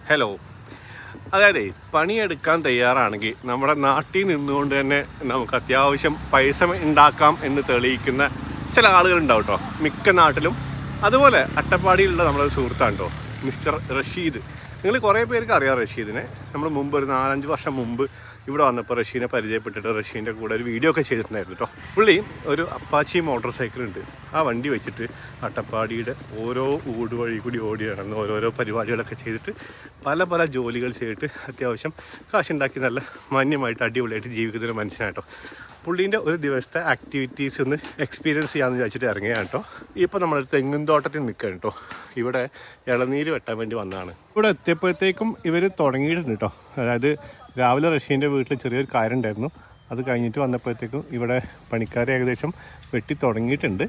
Hello. അതായത് പണിയെടുക്കാൻ തയ്യാറാണെങ്കിൽ നമ്മുടെ നാട്ടിൽ നിന്നുകൊണ്ട് തന്നെ നമുക്ക് അത്യാവശ്യം പൈസ ഉണ്ടാക്കാം എന്ന് തെളിയിക്കുന്ന ചില ആളുകളുണ്ടാവും കേട്ടോ, മിക്ക നാട്ടിലും. അതുപോലെ അട്ടപ്പാടിയിലുള്ള നമ്മുടെ സുഹൃത്താണ് കേട്ടോ മിസ്റ്റർ റഷീദ്. നിങ്ങൾ കുറേ പേർക്ക് അറിയാം റഷീദിനെ. നമ്മൾ മുമ്പ് ഒരു 4-5 വർഷം മുമ്പ് ഇവിടെ വന്നപ്പോൾ റഷീദിനെ പരിചയപ്പെട്ടിട്ട് റഷീദിൻ്റെ കൂടെ ഒരു വീഡിയോ ഒക്കെ ചെയ്തിട്ടുണ്ടായിരുന്നു കേട്ടോ. പുള്ളി ഒരു അപ്പാച്ചി മോട്ടോർ സൈക്കിൾ ഉണ്ട്, ആ വണ്ടി വെച്ചിട്ട് അട്ടപ്പാടിയുടെ ഓരോ ഊട് വഴി കൂടി ഓടി നടന്ന് ഓരോരോ പരിപാടികളൊക്കെ ചെയ്തിട്ട് പല ജോലികൾ ചെയ്തിട്ട് അത്യാവശ്യം കാശുണ്ടാക്കി നല്ല മാന്യമായിട്ട് അടിപൊളിയായിട്ട് ജീവിക്കുന്ന മനുഷ്യനായിട്ടോ. പുള്ളീൻ്റെ ഒരു ദിവസത്തെ ആക്ടിവിറ്റീസ് ഒന്ന് എക്സ്പീരിയൻസ് ചെയ്യാമെന്ന് വിചാരിച്ചിട്ട് ഇറങ്ങിയാണ് കേട്ടോ. ഇപ്പോൾ നമ്മൾ തെങ്ങും തോട്ടത്തിൽ നിൽക്കുകയാണ് കേട്ടോ. ഇവിടെ ഇളനീര് വെട്ടാൻ വേണ്ടി വന്നതാണ്. ഇവിടെ എത്തിയപ്പോഴത്തേക്കും ഇവർ തുടങ്ങിയിട്ടുണ്ട് കേട്ടോ. അതായത് രാവിലെ റഷീൻ്റെ വീട്ടിൽ ചെറിയൊരു കാര്യം ഉണ്ടായിരുന്നു, അത് കഴിഞ്ഞിട്ട് വന്നപ്പോഴത്തേക്കും ഇവിടെ പണിക്കാർ ഏകദേശം വെട്ടി തുടങ്ങിയിട്ടുണ്ട്.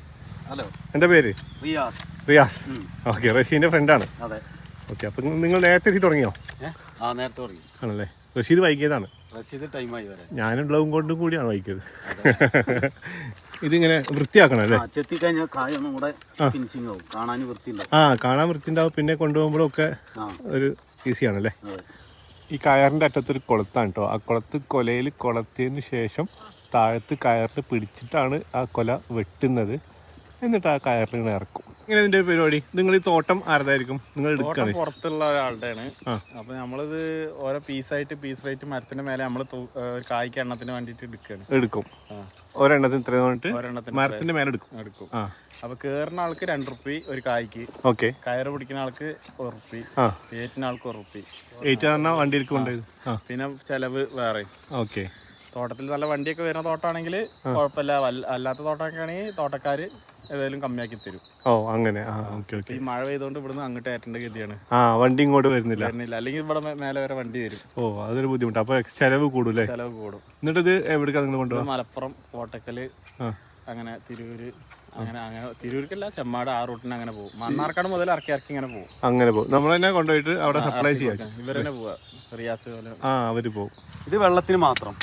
ഹലോ, എൻ്റെ പേര് റിയാസ്. ഓക്കെ, റഷീൻ്റെ ഫ്രണ്ടാണ്. അതെ. ഓക്കെ, അപ്പം നിങ്ങൾ നേരത്തെ എത്തി തുടങ്ങിയോ? നേരത്തെ തുടങ്ങി ആണല്ലേ. റഷീദ് വൈകിയതാണ്. ടൈമായി വരെ ഞാനുള്ളതും കൊണ്ടും കൂടിയാണ് വൈകിയത്. ഇതിങ്ങനെ വൃത്തിയാക്കണം അല്ലേ? ചെത്തി കഴിഞ്ഞാൽ കായൊന്നും കൂടെ ഫിനിഷിംഗ് ആവും, കാണാൻ വൃത്തിയുണ്ടാവും. കാണാൻ വൃത്തിയുണ്ടാവും. പിന്നെ കൊണ്ടുപോകുമ്പോഴൊക്കെ ഒരു ഈസിയാണല്ലേ. ഈ കയറിൻ്റെ അറ്റത്തൊരു കുളത്താണ് കേട്ടോ. ആ കുളത്ത് കൊലയിൽ കുളത്തിയതിന് ശേഷം താഴത്ത് കയറിൽ പിടിച്ചിട്ടാണ് ആ കൊല വെട്ടുന്നത്. എന്നിട്ട് ആ കയറിൽ ഇങ്ങനെ ഇറക്കും. ഇങ്ങനെ ഇതിന്റെ പരിപാടി. നിങ്ങൾ ഈ തോട്ടം ആരതായിരിക്കും? നിങ്ങൾ എടുക്കുകയാണ്? പുറത്തുള്ള ഒരാളുടെയാണ്. അപ്പൊ നമ്മളിത് ഓരോ പീസായിട്ട് മരത്തിന്റെ മേലെ നമ്മൾ കായ്ക്ക് എണ്ണത്തിന് വേണ്ടിട്ട് എടുക്കും. ഒരെണ്ണത്തിന് ഇത്ര മരത്തിന്റെ മേലെ എടുക്കും. അപ്പൊ കേറുന്ന ആൾക്ക് 2 റുപ്പി ഒരു കായ്ക്ക്. ഓക്കെ. കയറ് പിടിക്കുന്ന ആൾക്ക് 1 റുപ്പി, ഏറ്റുന്ന ആൾക്ക് 1 റുപ്പി. വണ്ടിയിലേക്ക് കൊണ്ടുപോയത്. പിന്നെ ചെലവ് വേറെ. ഓക്കെ. തോട്ടത്തിൽ നല്ല വണ്ടിയൊക്കെ വരുന്ന തോട്ടമാണെങ്കിൽ കുഴപ്പമില്ല, അല്ലാത്ത തോട്ടമൊക്കെ ആണെങ്കിൽ തോട്ടക്കാര് ഏതായാലും കമ്മിയാക്കി തരും. ഓ, അങ്ങനെ. ഈ മഴ പെയ്തോണ്ട് ഇവിടുന്ന് അങ്ങോട്ട് ഏറ്റേണ്ട ഗതിയാണ്. വണ്ടി ഇങ്ങോട്ട് വരുന്നില്ല. അല്ലെങ്കിൽ ഇവിടെ മേലെ വരെ വണ്ടി വരും. ഓ, അതൊരു ബുദ്ധിമുട്ട്. അപ്പൊ ചെലവ് കൂടും. എന്നിട്ട് ഇത് എവിടേക്കാ നിങ്ങൾ കൊണ്ടുപോകും? മലപ്പുറം, കോട്ടക്കല്, അങ്ങനെ തിരൂര്, അങ്ങനെ തിരൂർക്കല്ല, ചെമ്മാട്, ആ റൂട്ടിന് അങ്ങനെ പോകും. മണ്ണാർക്കാട് മുതൽ ഇറക്കി ഇങ്ങനെ പോകും. അങ്ങനെ പോകും. നമ്മൾ തന്നെ കൊണ്ടുപോയിട്ട് അവിടെ സപ്ലൈ ചെയ്യാം. ഇവരെന്നെ പോവാ, റിയാസ് പോലെ. അവര് പോകും. ഇത് വെള്ളത്തിന് മാത്രം.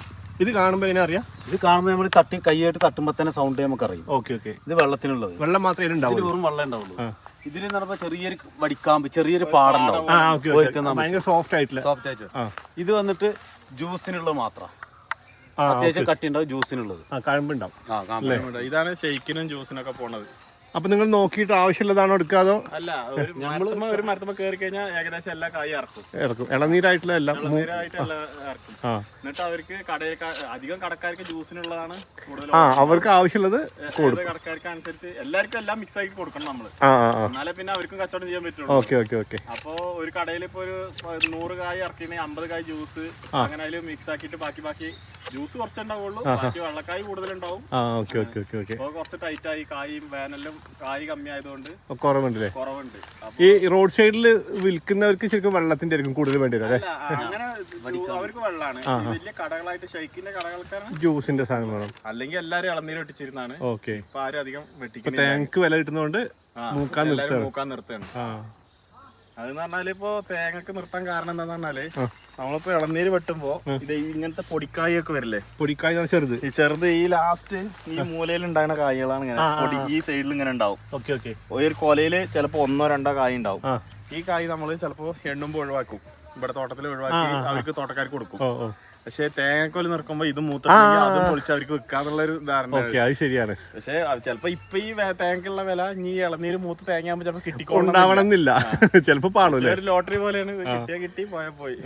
ഇത് കാണുമ്പോ എങ്ങനെ അറിയാം? ഇത് കാണുമ്പോൾ നമ്മൾ കൈയായിട്ട് തട്ടുമ്പോ തന്നെ സൗണ്ട് നമുക്ക് അറിയും. ഓക്കെ. ഇത് വെള്ളത്തിനുള്ളത്. വെള്ളം മാത്രമേ ഉണ്ടാവും. വെറും വെള്ളം ഉണ്ടാവുള്ളൂ. ഇതിന് നടക്കുമ്പോ ചെറിയൊരു വടിക്കാമ്പ്, ചെറിയൊരു പാടുണ്ടാവും. സോഫ്റ്റ് ആയിട്ട്. ഇത് വന്നിട്ട് ജ്യൂസിനുള്ളത് മാത്രം. അത്യാവശ്യം കട്ടി ഉണ്ടാവും ജ്യൂസിനുള്ളത്. കാമ്പുണ്ടാവും. ഇതാണ് ഷെയ്ക്കിനും ജ്യൂസിനൊക്കെ പോണത്. അപ്പൊ നിങ്ങൾ നോക്കിയിട്ട് ആവശ്യമുള്ളതാണോ എടുക്കാതോ? അല്ല, ഒരു മരത്തുമ്പോ കയറി കഴിഞ്ഞാൽ ഏകദേശം എല്ലാ കായും ഇറക്കും. ഇളനീരായിട്ടുള്ള എല്ലാം ഇറക്കും. എന്നിട്ട് അവർക്ക് അധികം കടക്കാർക്ക് ജ്യൂസിനുള്ളതാണ് കൂടുതൽ. അവർക്ക് ആവശ്യമുള്ളത് കടക്കാർക്ക് അനുസരിച്ച് എല്ലാവർക്കും എല്ലാം മിക്സ് ആക്കി കൊടുക്കണം നമ്മള്. എന്നാലേ പിന്നെ അവർക്കും കച്ചവടം ചെയ്യാൻ പറ്റുള്ളൂ. ഓക്കെ. അപ്പൊ ഒരു കടയിൽ ഇപ്പൊ ഒരു 100 കായ് ഇറക്കിണെങ്കിൽ 50 കായ് ജ്യൂസ് അങ്ങനെ അതിൽ മിക്സ് ആക്കിയിട്ട് ബാക്കി ജ്യൂസ് കുറച്ചുണ്ടാവുള്ളൂ, ബാക്കി വെള്ളക്കായ് കൂടുതലുണ്ടാവും. കുറച്ച് ടൈറ്റ് ആയി കായും വേനലും കായ് കമ്മി ആയതുകൊണ്ട് കുറവുണ്ട്. ഈ റോഡ് സൈഡിൽ വിൽക്കുന്നവർക്ക് ശരിക്കും വെള്ളത്തിന്റെ ആയിരിക്കും കൂടുതൽ വേണ്ടി വരും. അങ്ങനെ അവർക്ക് വെള്ളമാണ്. വലിയ കടകളായിട്ട് ഷെയ്ക്കിന്റെ കടകൾക്കാണ് ജ്യൂസിന്റെ സാധനം വേണം. അല്ലെങ്കിൽ എല്ലാരും ഇളനീര് വെട്ടിച്ചിരുന്നാണ്. ഓക്കെ. ഇപ്പൊ ആരും അധികം വെട്ടിക്കും. തേങ്ങക്ക് വില കിട്ടുന്നതുകൊണ്ട് മൂക്കാൻ നിർത്തുകയാണ്. അതെന്ന് പറഞ്ഞാല് ഇപ്പൊ തേങ്ങക്ക് നിർത്താൻ കാരണം എന്താന്ന് പറഞ്ഞാല് നമ്മളിപ്പോ ഇളനീര് വെട്ടുമ്പോ ഇത് ഇങ്ങനത്തെ പൊടിക്കായൊക്കെ വരില്ലേ? പൊടിക്കായ ചെറുത് ഈ ലാസ്റ്റ് ഈ മൂലയിൽ ഉണ്ടാകുന്ന കായ്കളാണ് ഇങ്ങനെ പൊടി ഈ സൈഡിൽ ഇങ്ങനെ ഉണ്ടാവും. ഒരു കൊലയില് ചിലപ്പോ 1-2 കായ് ഉണ്ടാവും. ഈ കായ് നമ്മള് ചിലപ്പോ എണ്ണുമ്പോ ഒഴിവാക്കും, ഇവിടെ തോട്ടത്തിൽ ഒഴിവാക്കി അവർക്ക് തോട്ടക്കാർക്ക് കൊടുക്കും. പക്ഷെ തേങ്ങക്കൊല നിറക്കുമ്പോ ഇത് മൂത്രം അതും പൊളിച്ച് അവർക്ക് വെക്കാന്നുള്ള ഒരു ധാരണ. ശരിയാണ്. പക്ഷെ ചിലപ്പോ ഇപ്പൊ ഈ തേങ്ങക്കുള്ള വില ഇനി ഇളനീര് മൂത്ത് തേങ്ങയാകുമ്പോ ചിലപ്പോ കിട്ടിക്കൊണ്ടാവണമെന്നില്ല. ചിലപ്പോ ഒരു ലോട്ടറി പോലെയാണ്. കിട്ടി പോയി.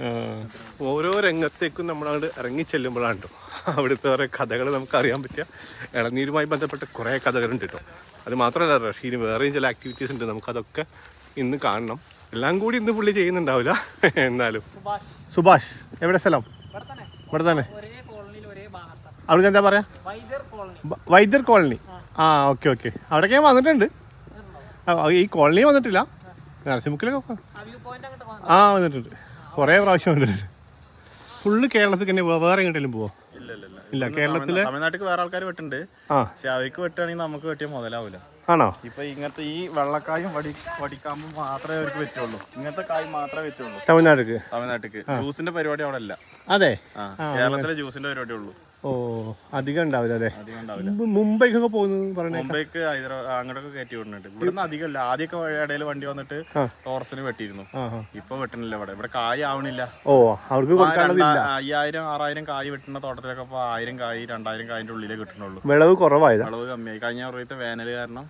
ഓരോ രംഗത്തേക്കും നമ്മളങ്ങോട്ട് ഇറങ്ങി ചെല്ലുമ്പോഴാണ് കേട്ടോ അവിടുത്തെ ഓരോ കഥകൾ നമുക്ക് അറിയാൻ പറ്റുക. ഇളനീരുമായി ബന്ധപ്പെട്ട കുറേ കഥകളുണ്ട് കേട്ടോ. അത് മാത്രമല്ല റഷീന് വേറെയും ചില ആക്ടിവിറ്റീസ് ഉണ്ട്, നമുക്കതൊക്കെ ഇന്ന് കാണണം. എല്ലാം കൂടി ഇന്ന് പുള്ളി ചെയ്യുന്നുണ്ടാവില്ല. എന്നാലും സുഭാഷ് എവിടെ സ്ഥലം? ഇവിടെ തന്നെ. അവിടെ എന്താ പറയാ? വൈദ്യർ കോളനി. ഓക്കെ. അവിടേക്ക് ഞാൻ വന്നിട്ടുണ്ട്. ഈ കോളനി വന്നിട്ടില്ല, നരസിംഹക്കിലൊക്കെ വന്നിട്ടുണ്ട്. കുറേ പ്രാവശ്യം വന്നിട്ടുണ്ട്. ഫുള്ള് കേരളത്തിൽ തന്നെ വേറെ എങ്ങോട്ടെങ്കിലും പോവോ? ഇല്ല, കേരളത്തില് തമിഴ്നാട്ടിൽ വേറെ ആൾക്കാർ വെട്ടുണ്ട്. പക്ഷെ അവർക്ക് വെട്ടുകയാണെങ്കിൽ നമുക്ക് വെട്ടിയാൽ മുതലാവില്ല. ആണോ? ഇപ്പൊ ഇങ്ങനത്തെ ഈ വെള്ളക്കായും വടിക്കാമ്പും മാത്രമേ അവർക്ക് പറ്റുള്ളൂ. ഇങ്ങനത്തെ കായ് മാത്രമേ പറ്റുള്ളൂ തമിഴ്നാട്ടിക്ക്. ജ്യൂസിന്റെ പരിപാടി അവിടെ അല്ല. അതെ, കേരളത്തിലെ ജ്യൂസിന്റെ പരിപാടി ഉള്ളൂ. ഓ അധികം ഉണ്ടാവില്ല അല്ലേ? അധികം ഉണ്ടാവില്ല. മുംബൈക്കൊക്കെ പോകുന്നത് പറഞ്ഞേ. മുംബൈക്ക് അങ്ങോട്ടൊക്കെ കയറ്റി വിടുന്നുണ്ട്. ഇവിടുന്ന് അധികമല്ല. ആദ്യമൊക്കെ ഇടയിൽ വണ്ടി വന്നിട്ട് ടോറസിന് വെട്ടിയിരുന്നു. ഇപ്പൊ വെട്ടണില്ല. ഇവിടെ കായ് ആവണില്ല. ഓ അവർക്ക് 5000-6000 കായ് വെട്ടുന്ന തോട്ടത്തിലൊക്കെ ഇപ്പൊ 1000 കായ് 2000 കായിന്റെ ഉള്ളിലേ കിട്ടുന്നുള്ളൂ. വിളവ് കുറവായത്. വിളവ് കമ്മിയായി. കഴിഞ്ഞ പ്രാവശ്യത്തെ വേനൽ കാരണം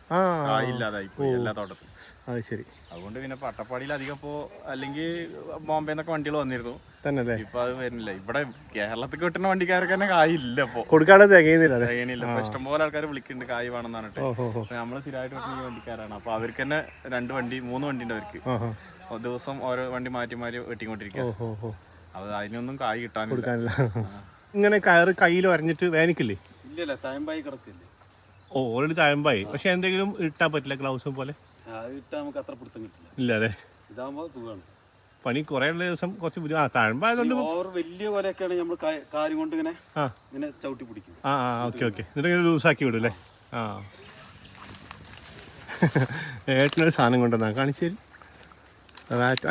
കായ് ഇല്ലാതായി പോയി എല്ലാ തോട്ടത്തിലും. അത് ശരി. അതുകൊണ്ട് പിന്നെ പട്ടപ്പാടിയിൽ അധികം ഇപ്പോ അല്ലെങ്കിൽ ബോംബെ നിന്നൊക്കെ വണ്ടികൾ വന്നിരുന്നു. ഇപ്പൊ അത് വരുന്നില്ല. ഇവിടെ കേരളത്തിൽ കിട്ടുന്ന വണ്ടിക്കാർക്ക് തന്നെ കായില്ല. ഇപ്പൊ കൊടുക്കാതെ തികയുന്നില്ല. ഇപ്പൊ ഇഷ്ടംപോലെ ആൾക്കാർ വിളിക്കുന്നുണ്ട് കായ് വേണമെന്ന് പറഞ്ഞിട്ട്. നമ്മള് സ്ഥിരമായിട്ട് വെട്ടുന്ന ഈ വണ്ടിക്കാരാണ്. അപ്പൊ അവർക്ക് തന്നെ 2 വണ്ടി 3 വണ്ടി ഉണ്ട് അവർക്ക്. ദിവസം ഓരോ വണ്ടി മാറ്റി മാറ്റി വെട്ടിക്കൊണ്ടിരിക്കുക. അത് അതിനൊന്നും കായ് കിട്ടാനില്ല. ഇങ്ങനെ കയറ് കയ്യിൽ വരഞ്ഞിട്ട് വേനിക്കില്ലേ? ഇല്ലല്ല, തഴമ്പായി കിടക്കില്ല. ഓ ഓൾറെഡി തഴമ്പായി. പക്ഷെ എന്തെങ്കിലും ഇട്ടാൻ പറ്റില്ല ഗ്ലൗസും പോലെ? ഇട്ടാ നമുക്ക് അത്ര പിടുത്തം കിട്ടില്ല. ഇല്ല അല്ലേ? ഇതാകുമ്പോ സുഖമാണ്. പണി കുറെ ഉള്ള ദിവസം കുറച്ച് തഴമ്പായതുകൊണ്ട് വലിയ കൊലയൊക്കെയാണ് നമ്മൾ കാര്യം കൊണ്ട് ഇങ്ങനെ ചവിട്ടി പിടിക്കും. Okay okay. എന്നിട്ട് ഇങ്ങനെ ലൂസാക്കി വിടും അല്ലേ? ഏട്ടനൊരു സാധനം കൊണ്ടുവന്നാ കാണിച്ചേരി.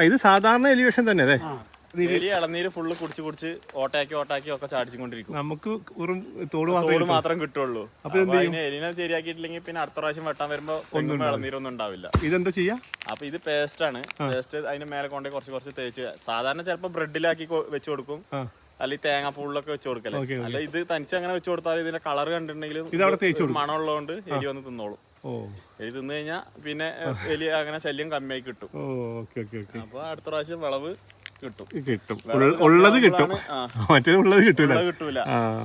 ഇത് സാധാരണ എലിവേഷൻ തന്നെ അല്ലേ? ഇളനീര് ഫുള്ള് കുടിച്ച് ഓട്ടാക്കി ഒക്കെ ചാടിച്ചുകൊണ്ടിരിക്കും. നമുക്ക് തോട് മാത്രം കിട്ടുള്ളൂ. അപ്പൊ എലിനെ ശരിയാക്കിയിട്ടില്ലെങ്കിൽ പിന്നെ അടുത്ത പ്രാവശ്യം വെട്ടാൻ വരുമ്പോ ഇളനീരൊന്നും ഉണ്ടാവില്ല. ഇതെന്താ ചെയ്യാ? അപ്പൊ ഇത് പേസ്റ്റ് ആണ്. പേസ്റ്റ് അതിന്റെ മേലെ കൊണ്ടേ കുറച്ച് തേച്ച് സാധാരണ ചിലപ്പോ ബ്രെഡിലാക്കി വെച്ച് കൊടുക്കും, അല്ലെങ്കിൽ തേങ്ങാപ്പൂളിലൊക്കെ വെച്ച് കൊടുക്കല്ലേ. അല്ല ഇത് തനിച്ച് അങ്ങനെ വെച്ച് കൊടുത്താൽ ഇതിന്റെ കളർ കണ്ടിട്ടുണ്ടെങ്കിലും മണമുള്ളതുകൊണ്ട് എലി വന്ന് തിന്നോളും. എലി തിന്നു കഴിഞ്ഞാൽ പിന്നെ എലി അങ്ങനെ ശല്യം കമ്മിയായി കിട്ടും. അപ്പൊ അടുത്ത പ്രാവശ്യം വിളവ് കിട്ടും. ഉള്ളത് കിട്ടും, മറ്റേത് കിട്ടൂല.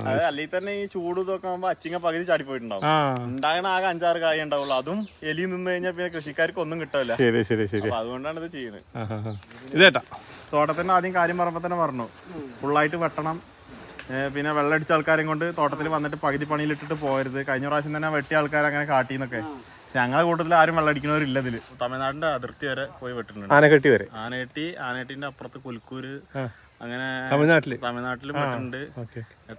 അതായത് അല്ലെങ്കിൽ തന്നെ ഈ ചൂട് ഇതൊക്കെ ആകുമ്പോ അച്ചിങ്ങ പകുതി ചാടിപ്പോയിട്ടുണ്ടാവും. ഉണ്ടാകണ ആകെ 5-6 കായ് ഉണ്ടാവുള്ളൂ. അതും എലി നിന്ന് കഴിഞ്ഞാൽ പിന്നെ കൃഷിക്കാർക്ക് ഒന്നും കിട്ടില്ല. അതുകൊണ്ടാണ് ഇത് ചെയ്യുന്നത്. തോട്ടത്തിന്റെ ആദ്യം കാര്യം പറയുമ്പോ തന്നെ പറഞ്ഞു ഫുള്ളായിട്ട് വെട്ടണം. പിന്നെ വെള്ളമടിച്ച ആൾക്കാരെയും കൊണ്ട് തോട്ടത്തിൽ വന്നിട്ട് പകുതി പണിയിലിട്ടിട്ട് പോകരുത്. കഴിഞ്ഞ പ്രാവശ്യം തന്നെ വെട്ടിയ ആൾക്കാർ അങ്ങനെ കാട്ടിന്നൊക്കെ. ഞങ്ങളുടെ കൂട്ടത്തിൽ ആരും വെള്ളമടിക്കുന്നവരില്ല. ഇതില് തമിഴ്നാടിന്റെ അതിർത്തി വരെ പോയി വെട്ടിട്ടുണ്ട്. ആനകെട്ടിന്റെ അപ്പുറത്ത് കുൽക്കൂര് അങ്ങനെ തമിഴ്നാട്ടിലും വെട്ടുണ്ട്.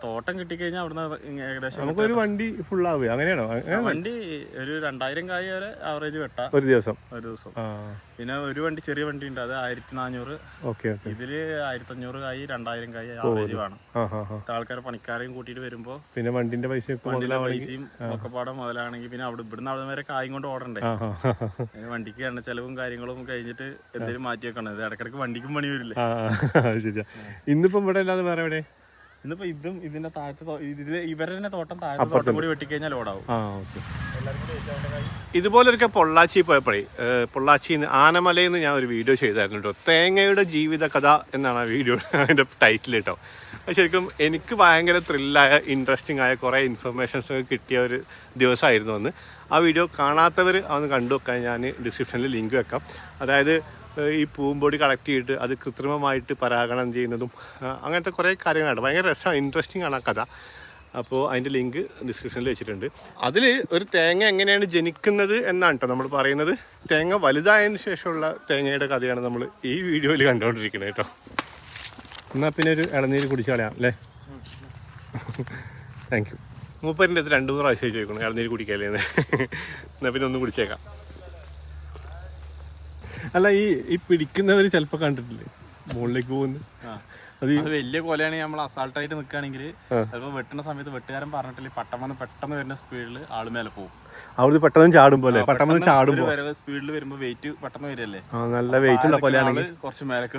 തോട്ടം കിട്ടിക്കഴിഞ്ഞാൽ അവിടുന്ന് ഏകദേശം ഒരു വണ്ടി ഫുൾ ആവുക. അങ്ങനെയാണോ? വണ്ടി ഒരു 2000 കായ് വരെ ആവറേജ് വെട്ടാം ഒരു ദിവസം. പിന്നെ ഒരു വണ്ടി ചെറിയ വണ്ടി ഉണ്ട്, അത് 1400. ഇതില് 1500 കായ് 2000 കായ് ആവറേജ് വേണം. ആൾക്കാരെ പണിക്കാരെയും കൂട്ടിയിട്ട് വരുമ്പോ പിന്നെ വണ്ടിന്റെ പൈസയും ഒക്കെ പാടെ മുതലാണെങ്കിൽ പിന്നെ ഇവിടുന്ന് അവിടെ വരെ കായും കൊണ്ട് ഓടണ്ടേ. വണ്ടിക്ക് എണ്ണ ചെലവും കാര്യങ്ങളും കഴിഞ്ഞിട്ട് എന്തെങ്കിലും മാറ്റി വെക്കണം. ഇത് ഇടക്കിടക്ക് വണ്ടിക്കും പണി വരില്ലേ. ഇന്നിപ്പോ ഇവിടെ അല്ലാതെ വേറെ എവിടെ? ഇന്നിപ്പോ ഇതും ഇതിന്റെ താഴത്തെ ഇവരെ തന്നെ തോട്ടം താഴത്തെ കൂടി വെട്ടിക്കഴിഞ്ഞാൽ ലോഡാവും. ഇതുപോലൊരിക്കൽ പൊള്ളാച്ചി പോയപ്പോഴേ, പൊള്ളാച്ചിന്ന് ആനമലയിൽ ഞാൻ ഒരു വീഡിയോ ചെയ്തായിരുന്നു കേട്ടോ. തേങ്ങയുടെ ജീവിത കഥ എന്നാണ് ആ വീഡിയോ അതിൻ്റെ ടൈറ്റിൽ കേട്ടോ. അത് ശരിക്കും എനിക്ക് ഭയങ്കര ത്രില്ലായ ഇൻട്രസ്റ്റിംഗ് ആയ കുറേ ഇൻഫർമേഷൻസ് ഒക്കെ കിട്ടിയ ഒരു ദിവസമായിരുന്നു അന്ന്. ആ വീഡിയോ കാണാത്തവർ അതൊന്ന് കണ്ടു വെക്കാൻ ഞാൻ ഡിസ്ക്രിപ്ഷനിൽ ലിങ്ക് വെക്കാം. അതായത് ഈ പൂമ്പൊടി കളക്ട് ചെയ്തിട്ട് അത് കൃത്രിമമായിട്ട് പരാഗണം ചെയ്യുന്നതും അങ്ങനത്തെ കുറേ കാര്യങ്ങളാണ്. ഭയങ്കര രസമാണ്, ഇൻട്രസ്റ്റിംഗ് ആണ് ആ കഥ. അപ്പോൾ അതിൻ്റെ ലിങ്ക് ഡിസ്ക്രിപ്ഷനിൽ വെച്ചിട്ടുണ്ട്. അതിൽ ഒരു തേങ്ങ എങ്ങനെയാണ് ജനിക്കുന്നത് എന്നാണ് കേട്ടോ നമ്മൾ പറയുന്നത്. തേങ്ങ വലുതായതിനു ശേഷമുള്ള തേങ്ങയുടെ കഥയാണ് നമ്മൾ ഈ വീഡിയോയിൽ കണ്ടുകൊണ്ടിരിക്കുന്നത് കേട്ടോ. എന്നാൽ പിന്നെ ഒരു ഇളനീര് കുടിച്ച് കളയാം അല്ലേ? Thank you. മൂപ്പരിൻ്റെ അടുത്ത് 2-3 പ്രാവശ്യം ചോദിക്കണം ഇളനീര് കുടിക്കാല്ലേന്ന്. എന്നാൽ പിന്നെ ഒന്ന് കുടിച്ചേക്കാം. അല്ല ഈ പിടിക്കുന്നവർ ചിലപ്പോൾ കണ്ടിട്ടില്ലേ മുകളിലേക്ക് പോകുന്നു. അത് വലിയ കൊലയാണ് നമ്മൾ അസാൾട്ടായിട്ട് നിൽക്കുകയാണെങ്കിൽ ചിലപ്പോൾ വെട്ടുന്ന സമയത്ത് വെട്ടുകാരൻ പറഞ്ഞിട്ടില്ലേ പട്ടം പെട്ടെന്ന് വരുന്ന സ്പീഡിൽ ആള് മേലെ പോകും. അവിടെ പെട്ടെന്ന് ചാടുമ്പോൾ സ്പീഡിൽ വരുമ്പോ വെയിറ്റ് പെട്ടെന്ന് വരില്ലേ. നല്ല വെയിറ്റ് ഉള്ള കൊലയാണെങ്കിൽ കുറച്ച് മേലേക്ക്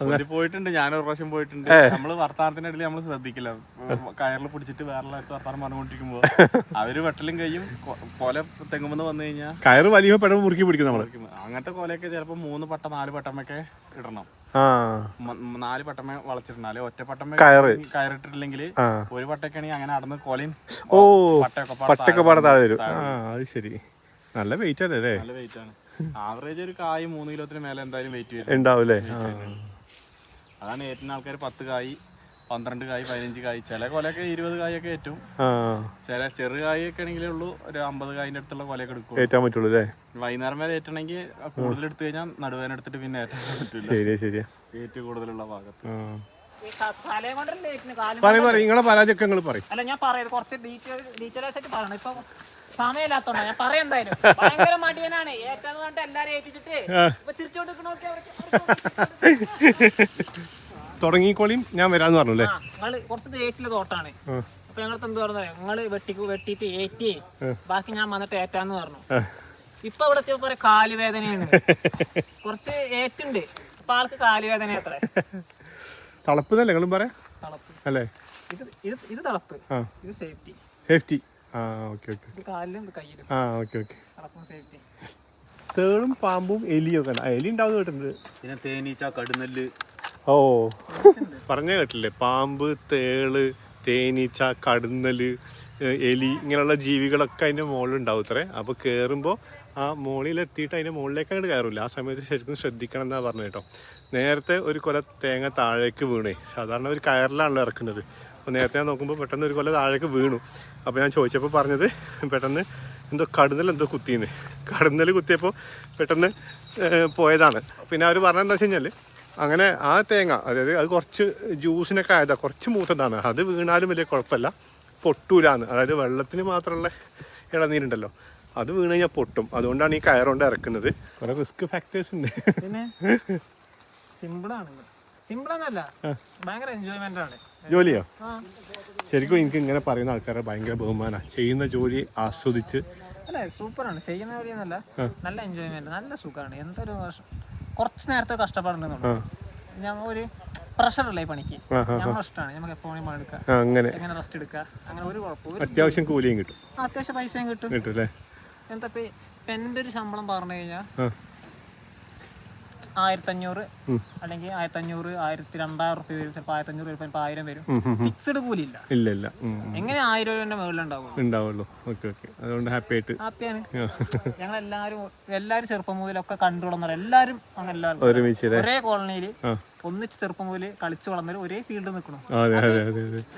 പൊന്തി പോയിട്ടുണ്ട്. ഞാനൊരു പ്രാവശ്യം പോയിട്ടുണ്ട്. നമ്മള് വർത്താനത്തിനിടയിൽ നമ്മൾ ശ്രദ്ധിക്കില്ല. കയറിൽ പിടിച്ചിട്ട് വേറെ വർത്താനം പറഞ്ഞുകൊണ്ടിരിക്കുമ്പോ അവര് വെട്ടലും കഴിയും. കൊല തെങ്ങുമെന്ന് വന്നു കഴിഞ്ഞാൽ കയറ് വലിയ പെട്ടെന്ന് മുറുക്കി പിടിക്കും നമ്മള്. അങ്ങനത്തെ കൊലയൊക്കെ ചിലപ്പോ 3 പട്ടം 4 പട്ടമൊക്കെ ഇടണം. 4 പട്ടമേ വളച്ചിട്ടുണ്ടാലേ ഒറ്റ പട്ടമേ കയറിട്ടിട്ടില്ലെങ്കിൽ ഒരു പട്ടൊക്കെയാണെങ്കിൽ അങ്ങനെ നടന്ന് കൊലയും പട്ടൊക്കെ താഴെ വരും. അത് ശരി. നല്ല വെയിറ്റ് അല്ലേ? നല്ല വെയിറ്റ് ആണ്. ആവറേജ് ഒരു കായ് 3 കിലോത്തിന് മേലെ എന്തായാലും വെയിറ്റ് വരും ഉണ്ടാവൂലേ. അതാണ് ഏറ്റുന്ന ആൾക്കാർ 10 കായ് 12 കായ് 15 കായ്. ചില കൊലയൊക്കെ 20 കായൊക്കെ ഏറ്റും. ചില ചെറു കായൊക്കെ ആണെങ്കിലേ ഉള്ളൂ ഒരു 50 കായിന്റെ അടുത്തുള്ള കൊലയൊക്കെ എടുക്കും ഏറ്റാൻ പറ്റുള്ളൂ അല്ലേ. വൈകുന്നേരം വരെ ഏറ്റണമെങ്കിൽ കൂടുതൽ എടുത്തു കഴിഞ്ഞാൽ നടുവേന എടുത്തിട്ട് പിന്നെ ഏറ്റാൻ പറ്റില്ല. ഏറ്റവും കൂടുതലുള്ള ഭാഗത്ത് നിങ്ങളെ പരാജയങ്ങൾ പറയും. അല്ല ഞാൻ പറയാം കുറച്ച് ഡീറ്റെയിൽസ് ആയിട്ട് പറയണം. ഇപ്പൊ സമയമില്ലാത്തോണ്ടാ ഞാൻ പറയാം. എന്തായാലും ഭയങ്കര മടിയനാണ്. ഏറ്റാന്ന് പറഞ്ഞിട്ട് എല്ലാരും ഏറ്റിച്ചിട്ട് തിരിച്ചോട്ട് തുടങ്ങിക്കോളിയും ഞാൻ വരാന്ന് പറഞ്ഞു അല്ലേ? നിങ്ങള് കുറച്ച് ഏറ്റിലെ തോട്ടാണ്. അപ്പൊ ഞങ്ങൾക്ക് എന്ത് പറഞ്ഞു, നിങ്ങള് വെട്ടിയിട്ട് ഏറ്റി ബാക്കി ഞാൻ വന്നിട്ട് ഏറ്റാന്ന് പറഞ്ഞു. ഇപ്പൊ ഇവിടെ പറയാ കാലുവേദനയാണ്, കുറച്ച് ഏറ്റുണ്ട്. അപ്പൊ ആൾക്ക് കാലുവേദന എത്ര തളപ്പ് നിങ്ങളും പറയാ അല്ലേ? ഇത് തളപ്പ്, ഇത് സേഫ്റ്റി. സേഫ്റ്റി കാലിലും കയ്യിലും സേഫ്റ്റി. തേളും പാമ്പും എലിയും ഒക്കെ എലി ഉണ്ടാവുന്ന കേട്ടിട്ടുണ്ട്. പിന്നെ തേനീച്ച, കടുന്നെല്ല്. ഓ പറഞ്ഞ കേട്ടില്ലേ? പാമ്പ്, തേള്, തേനീച്ച, കടുന്നല്, എലി ഇങ്ങനെയുള്ള ജീവികളൊക്കെ അതിൻ്റെ മുകളിലുണ്ടാവും ഇത്രേ. അപ്പോൾ കയറുമ്പോൾ ആ മുകളിലെത്തിയിട്ട് അതിൻ്റെ മുകളിലേക്ക് അങ്ങോട്ട് കയറില്ല. ആ സമയത്ത് ശരിക്കും ശ്രദ്ധിക്കണം എന്നാണ് പറഞ്ഞത് കേട്ടോ. നേരത്തെ ഒരു കൊല തേങ്ങ താഴേക്ക് വീണേ. സാധാരണ ഒരു കയറിലാണല്ലോ ഇറക്കുന്നത്. അപ്പോൾ നേരത്തെ ഞാൻ നോക്കുമ്പോൾ പെട്ടെന്ന് ഒരു കൊല താഴേക്ക് വീണു. അപ്പോൾ ഞാൻ ചോദിച്ചപ്പോൾ പറഞ്ഞത് പെട്ടെന്ന് എന്തോ കടുന്നൽ എന്തോ കുത്തിയെന്ന്. കടുന്നൽ കുത്തിയപ്പോൾ പെട്ടെന്ന് പോയതാണ്. പിന്നെ അവർ പറഞ്ഞതെന്താ വെച്ച് കഴിഞ്ഞാൽ അങ്ങനെ ആ തേങ്ങ, അതായത് അത് കുറച്ച് ജ്യൂസിനൊക്കെ ആയതാണ്, കുറച്ച് മൂത്തതാണ്. അത് വീണാലും വലിയ കുഴപ്പമില്ല, പൊട്ടൂലാന്ന്. അതായത് വെള്ളത്തിന് മാത്രമുള്ള ഇളനീരുണ്ടല്ലോ, അത് വീണ് കഴിഞ്ഞാൽ പൊട്ടും. അതുകൊണ്ടാണ് ഈ കയറുകൊണ്ട് ഇറക്കുന്നത്. കുറെ റിസ്ക് ഫാക്ടേഴ്സ് ഉണ്ട്. പിന്നെ സിമ്പിളാണ്, സിമ്പിളെന്നല്ല ഭയങ്കര എൻജോയ്മെന്റ് ആണ് ജോലിയോ? ശരിക്കും എനിക്ക് ഇങ്ങനെ പറയുന്ന ആൾക്കാരെ ഭയങ്കര ബഹുമാനമാണ്. ചെയ്യുന്ന ജോലി ആസ്വദിച്ച് അല്ലേ, സൂപ്പറാണ്. ചെയ്യുന്ന ജോലിയെന്നല്ല, നല്ല എൻജോയ്മെന്റ്, നല്ല സുഖമാണ്. എന്തൊരു കുറച്ച് നേരത്തെ കഷ്ടപ്പാടുണ്ടെന്നുള്ളൂ. ഞാൻ ഒരു പ്രഷറല്ലേ ഈ പണിക്ക്, നമ്മൾ ഇഷ്ടമാണ്. നമുക്ക് എപ്പോൾ വേണമെങ്കിൽ പണിയെടുക്കാം, അങ്ങനെ എങ്ങനെ റെസ്റ്റ് എടുക്കാം, അങ്ങനെ ഒരു കുഴപ്പമില്ല. അത്യാവശ്യം കൂലിയും കിട്ടും, അത്യാവശ്യം പൈസയും കിട്ടും. കിട്ടും. എന്താ എൻ്റെ ഒരു ശമ്പളം പറഞ്ഞു കഴിഞ്ഞാൽ 1500 അല്ലെങ്കിൽ 1500, 1200 റുപ്യ വരും, ചിലപ്പോൾ 1500 വരും, ചിലപ്പോൾ 1000 വരും. ഫിക്സ്ഡ് കൂലിയില്ല. ഇല്ല. എങ്ങനെ 1000 രൂപേന്റെ മുകളിലുണ്ടാവുള്ളൂ. അതുകൊണ്ട് ഹാപ്പിയാണ്. ഞങ്ങൾ എല്ലാരും ചെറുപ്പം മുതലൊക്കെ കണ്ടു വളർന്നവർ എല്ലാരും ഒരേ കോളനിയിൽ ഒന്നിച്ച് ചെറുപ്പം മുതൽ കളിച്ചു വളർന്നവർ ഒരേ ഫീൽഡിൽ നിൽക്കണം.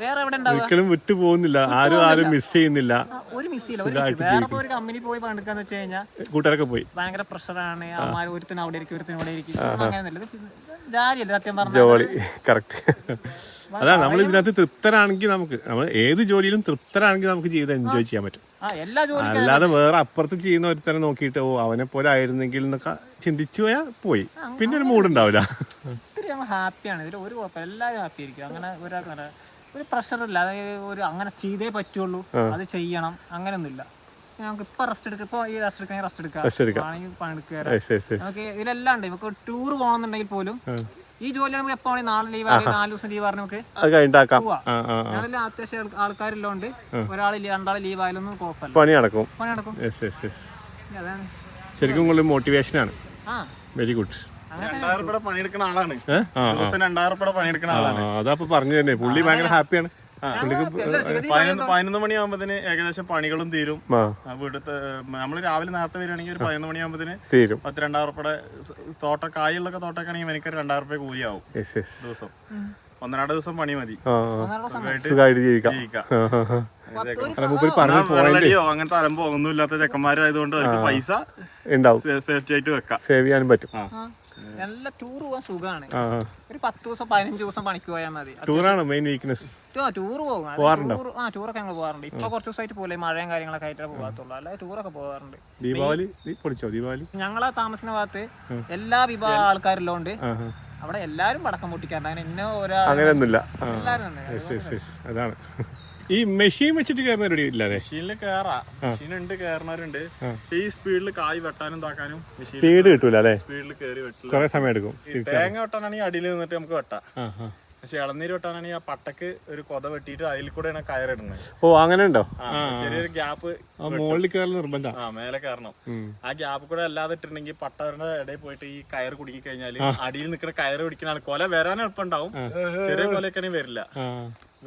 വേറെ എവിടെ ഉണ്ടാവും, വിട്ടു പോകുന്നില്ല, ആരും മിസ് ചെയ്യുന്നില്ല. ഒരു മിസ് ചെയ്യില്ല. വേറെ ഒരു കമ്പനി പോയി പണിക്കാന്ന് വെച്ച് കഴിഞ്ഞാൽ കൂട്ടുകാരൊക്കെ പോയി ഭയങ്കര പ്രഷറാണ്. അമ്മമാർ ഒരുത്തിന് അവിടെ ഇരിക്കും, ഒരുത്തിന് ഇവിടെ ഇരിക്കും. അങ്ങനെയൊന്നുമില്ല, ജാലിയല്ല സത്യം പറഞ്ഞാൽ. ജോലി കറക്റ്റ്. അതാണ് നമ്മൾ ഇതിനകത്ത് തൃപ്തരാണെങ്കിൽ നമ്മൾ ഏത് ജോലിയിലും തൃപ്തരാണെങ്കിൽ നമുക്ക് ജീവിതം എൻജോയ് ചെയ്യാൻ പറ്റും. അല്ലാതെ വേറെ അപ്പുറത്ത് ചെയ്യുന്ന ഒരുത്തരം നോക്കിയിട്ട് അവനെ പോലെ ആയിരുന്നെങ്കിൽ എന്നൊക്കെ ചിന്തിച്ചു പോയി പിന്നെ ഒരു മൂഡ് ഉണ്ടാവില്ല. ഒത്തിരി നമ്മൾ ഹാപ്പിയാണ്, ഇതിൽ ഒരു കുഴപ്പമില്ല, എല്ലാവരും ഹാപ്പി ആയിരിക്കും. അങ്ങനെ ഒരാൾക്ക് ഒരു പ്രഷറില്ല, അതായത് ഒരു അങ്ങനെ ചെയ്തേ പറ്റുള്ളൂ, അത് ചെയ്യണം അങ്ങനെയൊന്നുമില്ല. നമുക്ക് ഇപ്പൊ റെസ്റ്റ് എടുക്കാം, ഇപ്പൊ ഈ റെസ്റ്റ് എടുക്കാൻ റെസ്റ്റ് എടുക്കാം, പണിയെടുക്കുക. നമുക്ക് ഇതിലെല്ലാം ഉണ്ട്. നമുക്ക് ടൂർ പോകണമെന്നുണ്ടെങ്കിൽ പോലും ഈ ജോലി നമുക്ക് എപ്പോ നാളെ ലീവ്, 4 ദിവസം ലീവ് പറഞ്ഞ് നമുക്ക് പോവാം. ഞാനെല്ലാം അത്യാവശ്യം ആൾക്കാരില്ലോണ്ട് ഒരാൾ 2 ലീവ് ആയാലൊന്നും കുഴപ്പമില്ല, പണി നടക്കും. അതാണ് ശരിക്കും മോട്ടിവേഷനാണ്. Very good. 2000 രൂപ പണിയെടുക്കുന്ന ആളാണ്, 2000 രൂപ പണിയെടുക്കുന്ന ആളാണ്. അതാ പറഞ്ഞു തന്നെ, പുള്ളി ഭയങ്കര ഹാപ്പിയാണ്. 11 മണിയാകുമ്പത്തിന് ഏകദേശം പണികളും തീരും. വീട്ടിൽ നമ്മള് രാവിലെ നേരത്തെ വരികയാണെങ്കിൽ ഒരു 11 മണിയാകുമ്പത്തിന് തീരും. 10-2000 രൂപയുടെ കായുള്ളൊക്കെ തോട്ടൊക്കെ ആണെങ്കിൽ എനിക്ക് 2000 രൂപ കൂലിയാവും ദിവസം. 1-2 ദിവസം പണി മതി, വെള്ളടിയോ അങ്ങനത്തെ അലമ്പോ ഒന്നും ഇല്ലാത്ത ചെക്കന്മാരായതുകൊണ്ട് അവർക്ക് പൈസ സേഫ്റ്റി ആയിട്ട് വെക്കാം, സേവ് ചെയ്യാനും പറ്റും. നല്ല ടൂർ പോകാൻ സുഖമാണ്. ഒരു 10 ദിവസം 15 ദിവസം പണിക്ക് പോയാൽ മതി. ടൂറാണ് മെയിൻ വീക്ക്നെസ്. ടൂർ പോകും, ടൂറൊക്കെ ഞങ്ങൾ പോകാറുണ്ട്. ഇപ്പൊ കുറച്ച് ദിവസമായിട്ട് പോലെ മഴയും കാര്യങ്ങളൊക്കെ ആയിട്ടേ പോകാത്തുള്ളൂ, അല്ലാതെ ടൂറൊക്കെ പോകാറുണ്ട്. ദീപാവലി പൊളിച്ചോ? ദീപാവലി ഞങ്ങളെ താമസിക്കുന്ന ഭാഗത്ത് എല്ലാ വിഭാഗം ആൾക്കാരുള്ളതുകൊണ്ട് അവിടെ എല്ലാരും പടക്കം പൊട്ടിക്കാറുണ്ട്. അങ്ങനെ ഇന്ന ഒരാൾ അങ്ങനെയൊന്നുമില്ല. എല്ലാരും അതാണ് ഈ മെഷീൻ വെച്ചിട്ട് കയറുന്ന റെഡി ഇല്ല. മെഷീനിൽ കയറാം, മെഷീൻ ഉണ്ട്, കയറുന്നവരുണ്ട്. ഈ സ്പീഡിൽ കായ് വെട്ടാനും താക്കാനും സ്പീഡ് കിട്ടൂല അല്ലെ? സ്പീഡിൽ കയറി വെട്ടില്ല, കുറെ സമയം എടുക്കും. തേങ്ങ വെട്ടാനാണെങ്കിൽ അടിയിൽ നിന്നിട്ട് നമുക്ക് വെട്ടാം. പക്ഷെ ഇളനീര് വെട്ടാനാണെങ്കിൽ ആ പട്ടക്ക് ഒരു കൊത വെട്ടിയിട്ട് അതിൽ കൂടെയാണ് കയറിടുന്നത്. ഓ അങ്ങനെ ഉണ്ടോ? ചെറിയൊരു ഗ്യാപ്പ് മുകളിൽ കയറൽ നിർബന്ധം. മേലെ കയറണം. ആ ഗ്യാപ്പ് കൂടെ അല്ലാതെ ഇട്ടിട്ടുണ്ടെങ്കിൽ പട്ടവരുടെ ഇടയിൽ പോയിട്ട് ഈ കയറ് കുടുങ്ങി കഴിഞ്ഞാല് അടിയിൽ നിൽക്കുന്ന കയറ് പിടിക്കുന്ന കൊല വരാൻ എളുപ്പമുണ്ടാവും. ചെറിയ കൊലയൊക്കെ വരില്ല,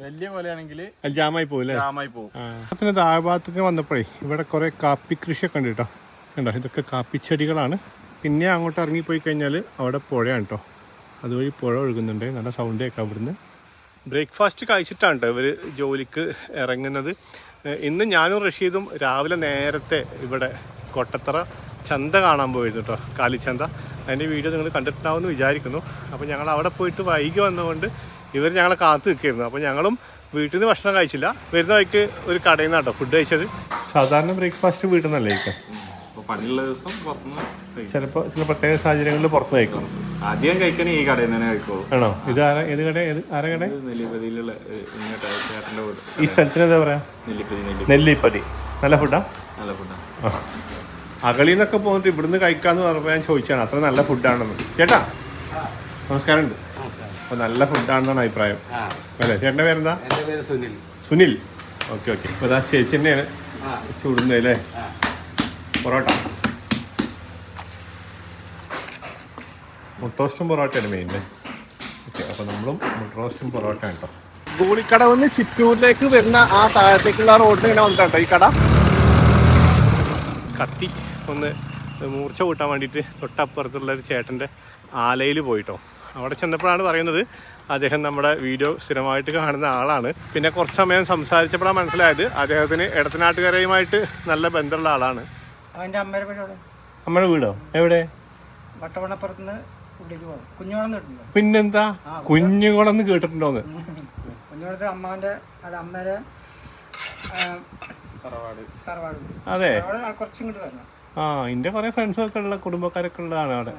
വലിയ കൊലയാണെങ്കിൽ ജാമായി പോകും. താഴ്ഭാഗത്തൊക്കെ വന്നപ്പോഴേ ഇവിടെ കുറെ കാപ്പി കൃഷിയൊക്കെ ഉണ്ട് കേട്ടോ. കണ്ടോ, ഇതൊക്കെ കാപ്പിച്ചെടികളാണ്. പിന്നെ അങ്ങോട്ട് ഇറങ്ങിപ്പോയി കഴിഞ്ഞാൽ അവിടെ പുഴയാണ് കേട്ടോ. അതുവഴി പുഴ ഒഴുകുന്നുണ്ട്, നല്ല സൗണ്ട് കേൾക്കാം ഇവിടുന്ന്. ബ്രേക്ക്ഫാസ്റ്റ് കഴിച്ചിട്ടാണ് കേട്ടോ ഇവർ ജോലിക്ക് ഇറങ്ങുന്നത്. ഇന്ന് ഞാനും റഷീദും രാവിലെ നേരത്തെ ഇവിടെ കൊട്ടത്തറ ചന്ത കാണാൻ പോയിരുന്നു കേട്ടോ, കാലിച്ചന്ത. അതിൻ്റെ വീഡിയോ നിങ്ങൾ കണ്ടിട്ടുണ്ടാവുമെന്ന് വിചാരിക്കുന്നു. അപ്പോൾ ഞങ്ങൾ അവിടെ പോയിട്ട് വൈകി വന്നതുകൊണ്ട് ഇവർ ഞങ്ങളെ കാത്തു നിൽക്കുകയായിരുന്നു. അപ്പോൾ ഞങ്ങളും വീട്ടിൽ നിന്ന് ഭക്ഷണം കഴിച്ചില്ല, വരുന്ന വഴിക്ക് ഒരു കടയിൽ നിന്നാണ് കേട്ടോ ഫുഡ് കഴിച്ചത്. സാധാരണ ബ്രേക്ക്ഫാസ്റ്റ് വീട്ടിൽ നിന്നല്ലേ കഴിക്കാം? പണിയുള്ള ദിവസം പുറത്തുനിന്ന് കഴിക്കും. ചിലപ്പോൾ ചില പ്രത്യേക സാഹചര്യങ്ങളിൽ പുറത്ത് കഴിക്കും. ആദ്യം കഴിക്കണേ ഈ കടയിൽ തന്നെ കഴിക്കുള്ളൂ. ആണോ? ഇത് ഏത് കട? ആരെ കട? നെല്ലിപ്പതിയിലുള്ള ഇങ്ങോട്ട് ചേട്ടൻ്റെ വീട്. ഈ സ്ഥലത്തിന് എന്താ പറയാ? നെല്ലിപ്പതി. നല്ല ഫുഡാ? നല്ല ഫുഡാണ്. അകളിൽ നിന്നൊക്കെ പോന്നിട്ട് ഇവിടുന്ന് കഴിക്കാന്ന് പറഞ്ഞപ്പോൾ ഞാൻ ചോദിച്ചാണ് അത്ര നല്ല ഫുഡാണെന്ന്. ചേട്ടാ നമസ്കാരം ഉണ്ട്. അപ്പോൾ നല്ല ഫുഡാണെന്നാണ് അഭിപ്രായം അല്ലേ? ചേട്ടൻ്റെ പേരെന്താ? സുനിൽ. Okay okay. അപ്പോൾ അതാ ചേച്ചി തന്നെയാണ് ചൂടുന്നത് അല്ലേ? പൊറോട്ട, മുട്ടറോസ്റ്റും പൊറോട്ടയാണ് മെയിൻ. ഓക്കെ, അപ്പോൾ നമ്മളും മുട്ടറോസ്റ്റും പൊറോട്ട കേട്ടോ. ഗോളിക്കടവിന്ന് ചിറ്റൂരിലേക്ക് വരുന്ന ആ താഴത്തേക്കുള്ള റോഡിന് ഇങ്ങനെ വന്നിട്ടോ ഈ കട. കത്തി ഒന്ന് മൂർച്ച കൂട്ടാൻ വേണ്ടിയിട്ട് തൊട്ടപ്പുറത്തുള്ള ഒരു ചേട്ടൻ്റെ ആലയിൽ പോയിട്ടോ. അവിടെ ചെന്നപ്പോഴാണ് പറയുന്നത് അദ്ദേഹം നമ്മുടെ വീഡിയോ സ്ഥിരമായിട്ട് കാണുന്ന ആളാണ്. പിന്നെ കുറച്ച് സമയം സംസാരിച്ചപ്പോഴാണ് മനസ്സിലായത് അദ്ദേഹത്തിന് ഇടത്തനാട്ടുകരയുമായിട്ട് നല്ല ബന്ധമുള്ള ആളാണ്. അവൻ്റെ അമ്മയുടെ വീട് അവിടെ. നമ്മുടെ വീടോ? എവിടെ? വട്ടവണ്ണപ്പുറത്തുനിന്ന് ഇവിടേക്ക് പോകും. കുഞ്ഞുകുളം കേട്ടിട്ടുണ്ടോ? പിന്നെന്താ, കുഞ്ഞുകുളം എന്ന് കേട്ടിട്ടുണ്ടോന്ന്? കുഞ്ഞുകുളത്ത് അമ്മാവൻ്റെ അമ്മയുടെ തറവാട്. അതെ, കുറച്ചും ഇങ്ങോട്ട് വരണം. ആ എൻ്റെ കുറേ ഫ്രണ്ട്സൊക്കെ ഉള്ള കുടുംബക്കാരൊക്കെ ഉള്ളതാണ് അവിടെ.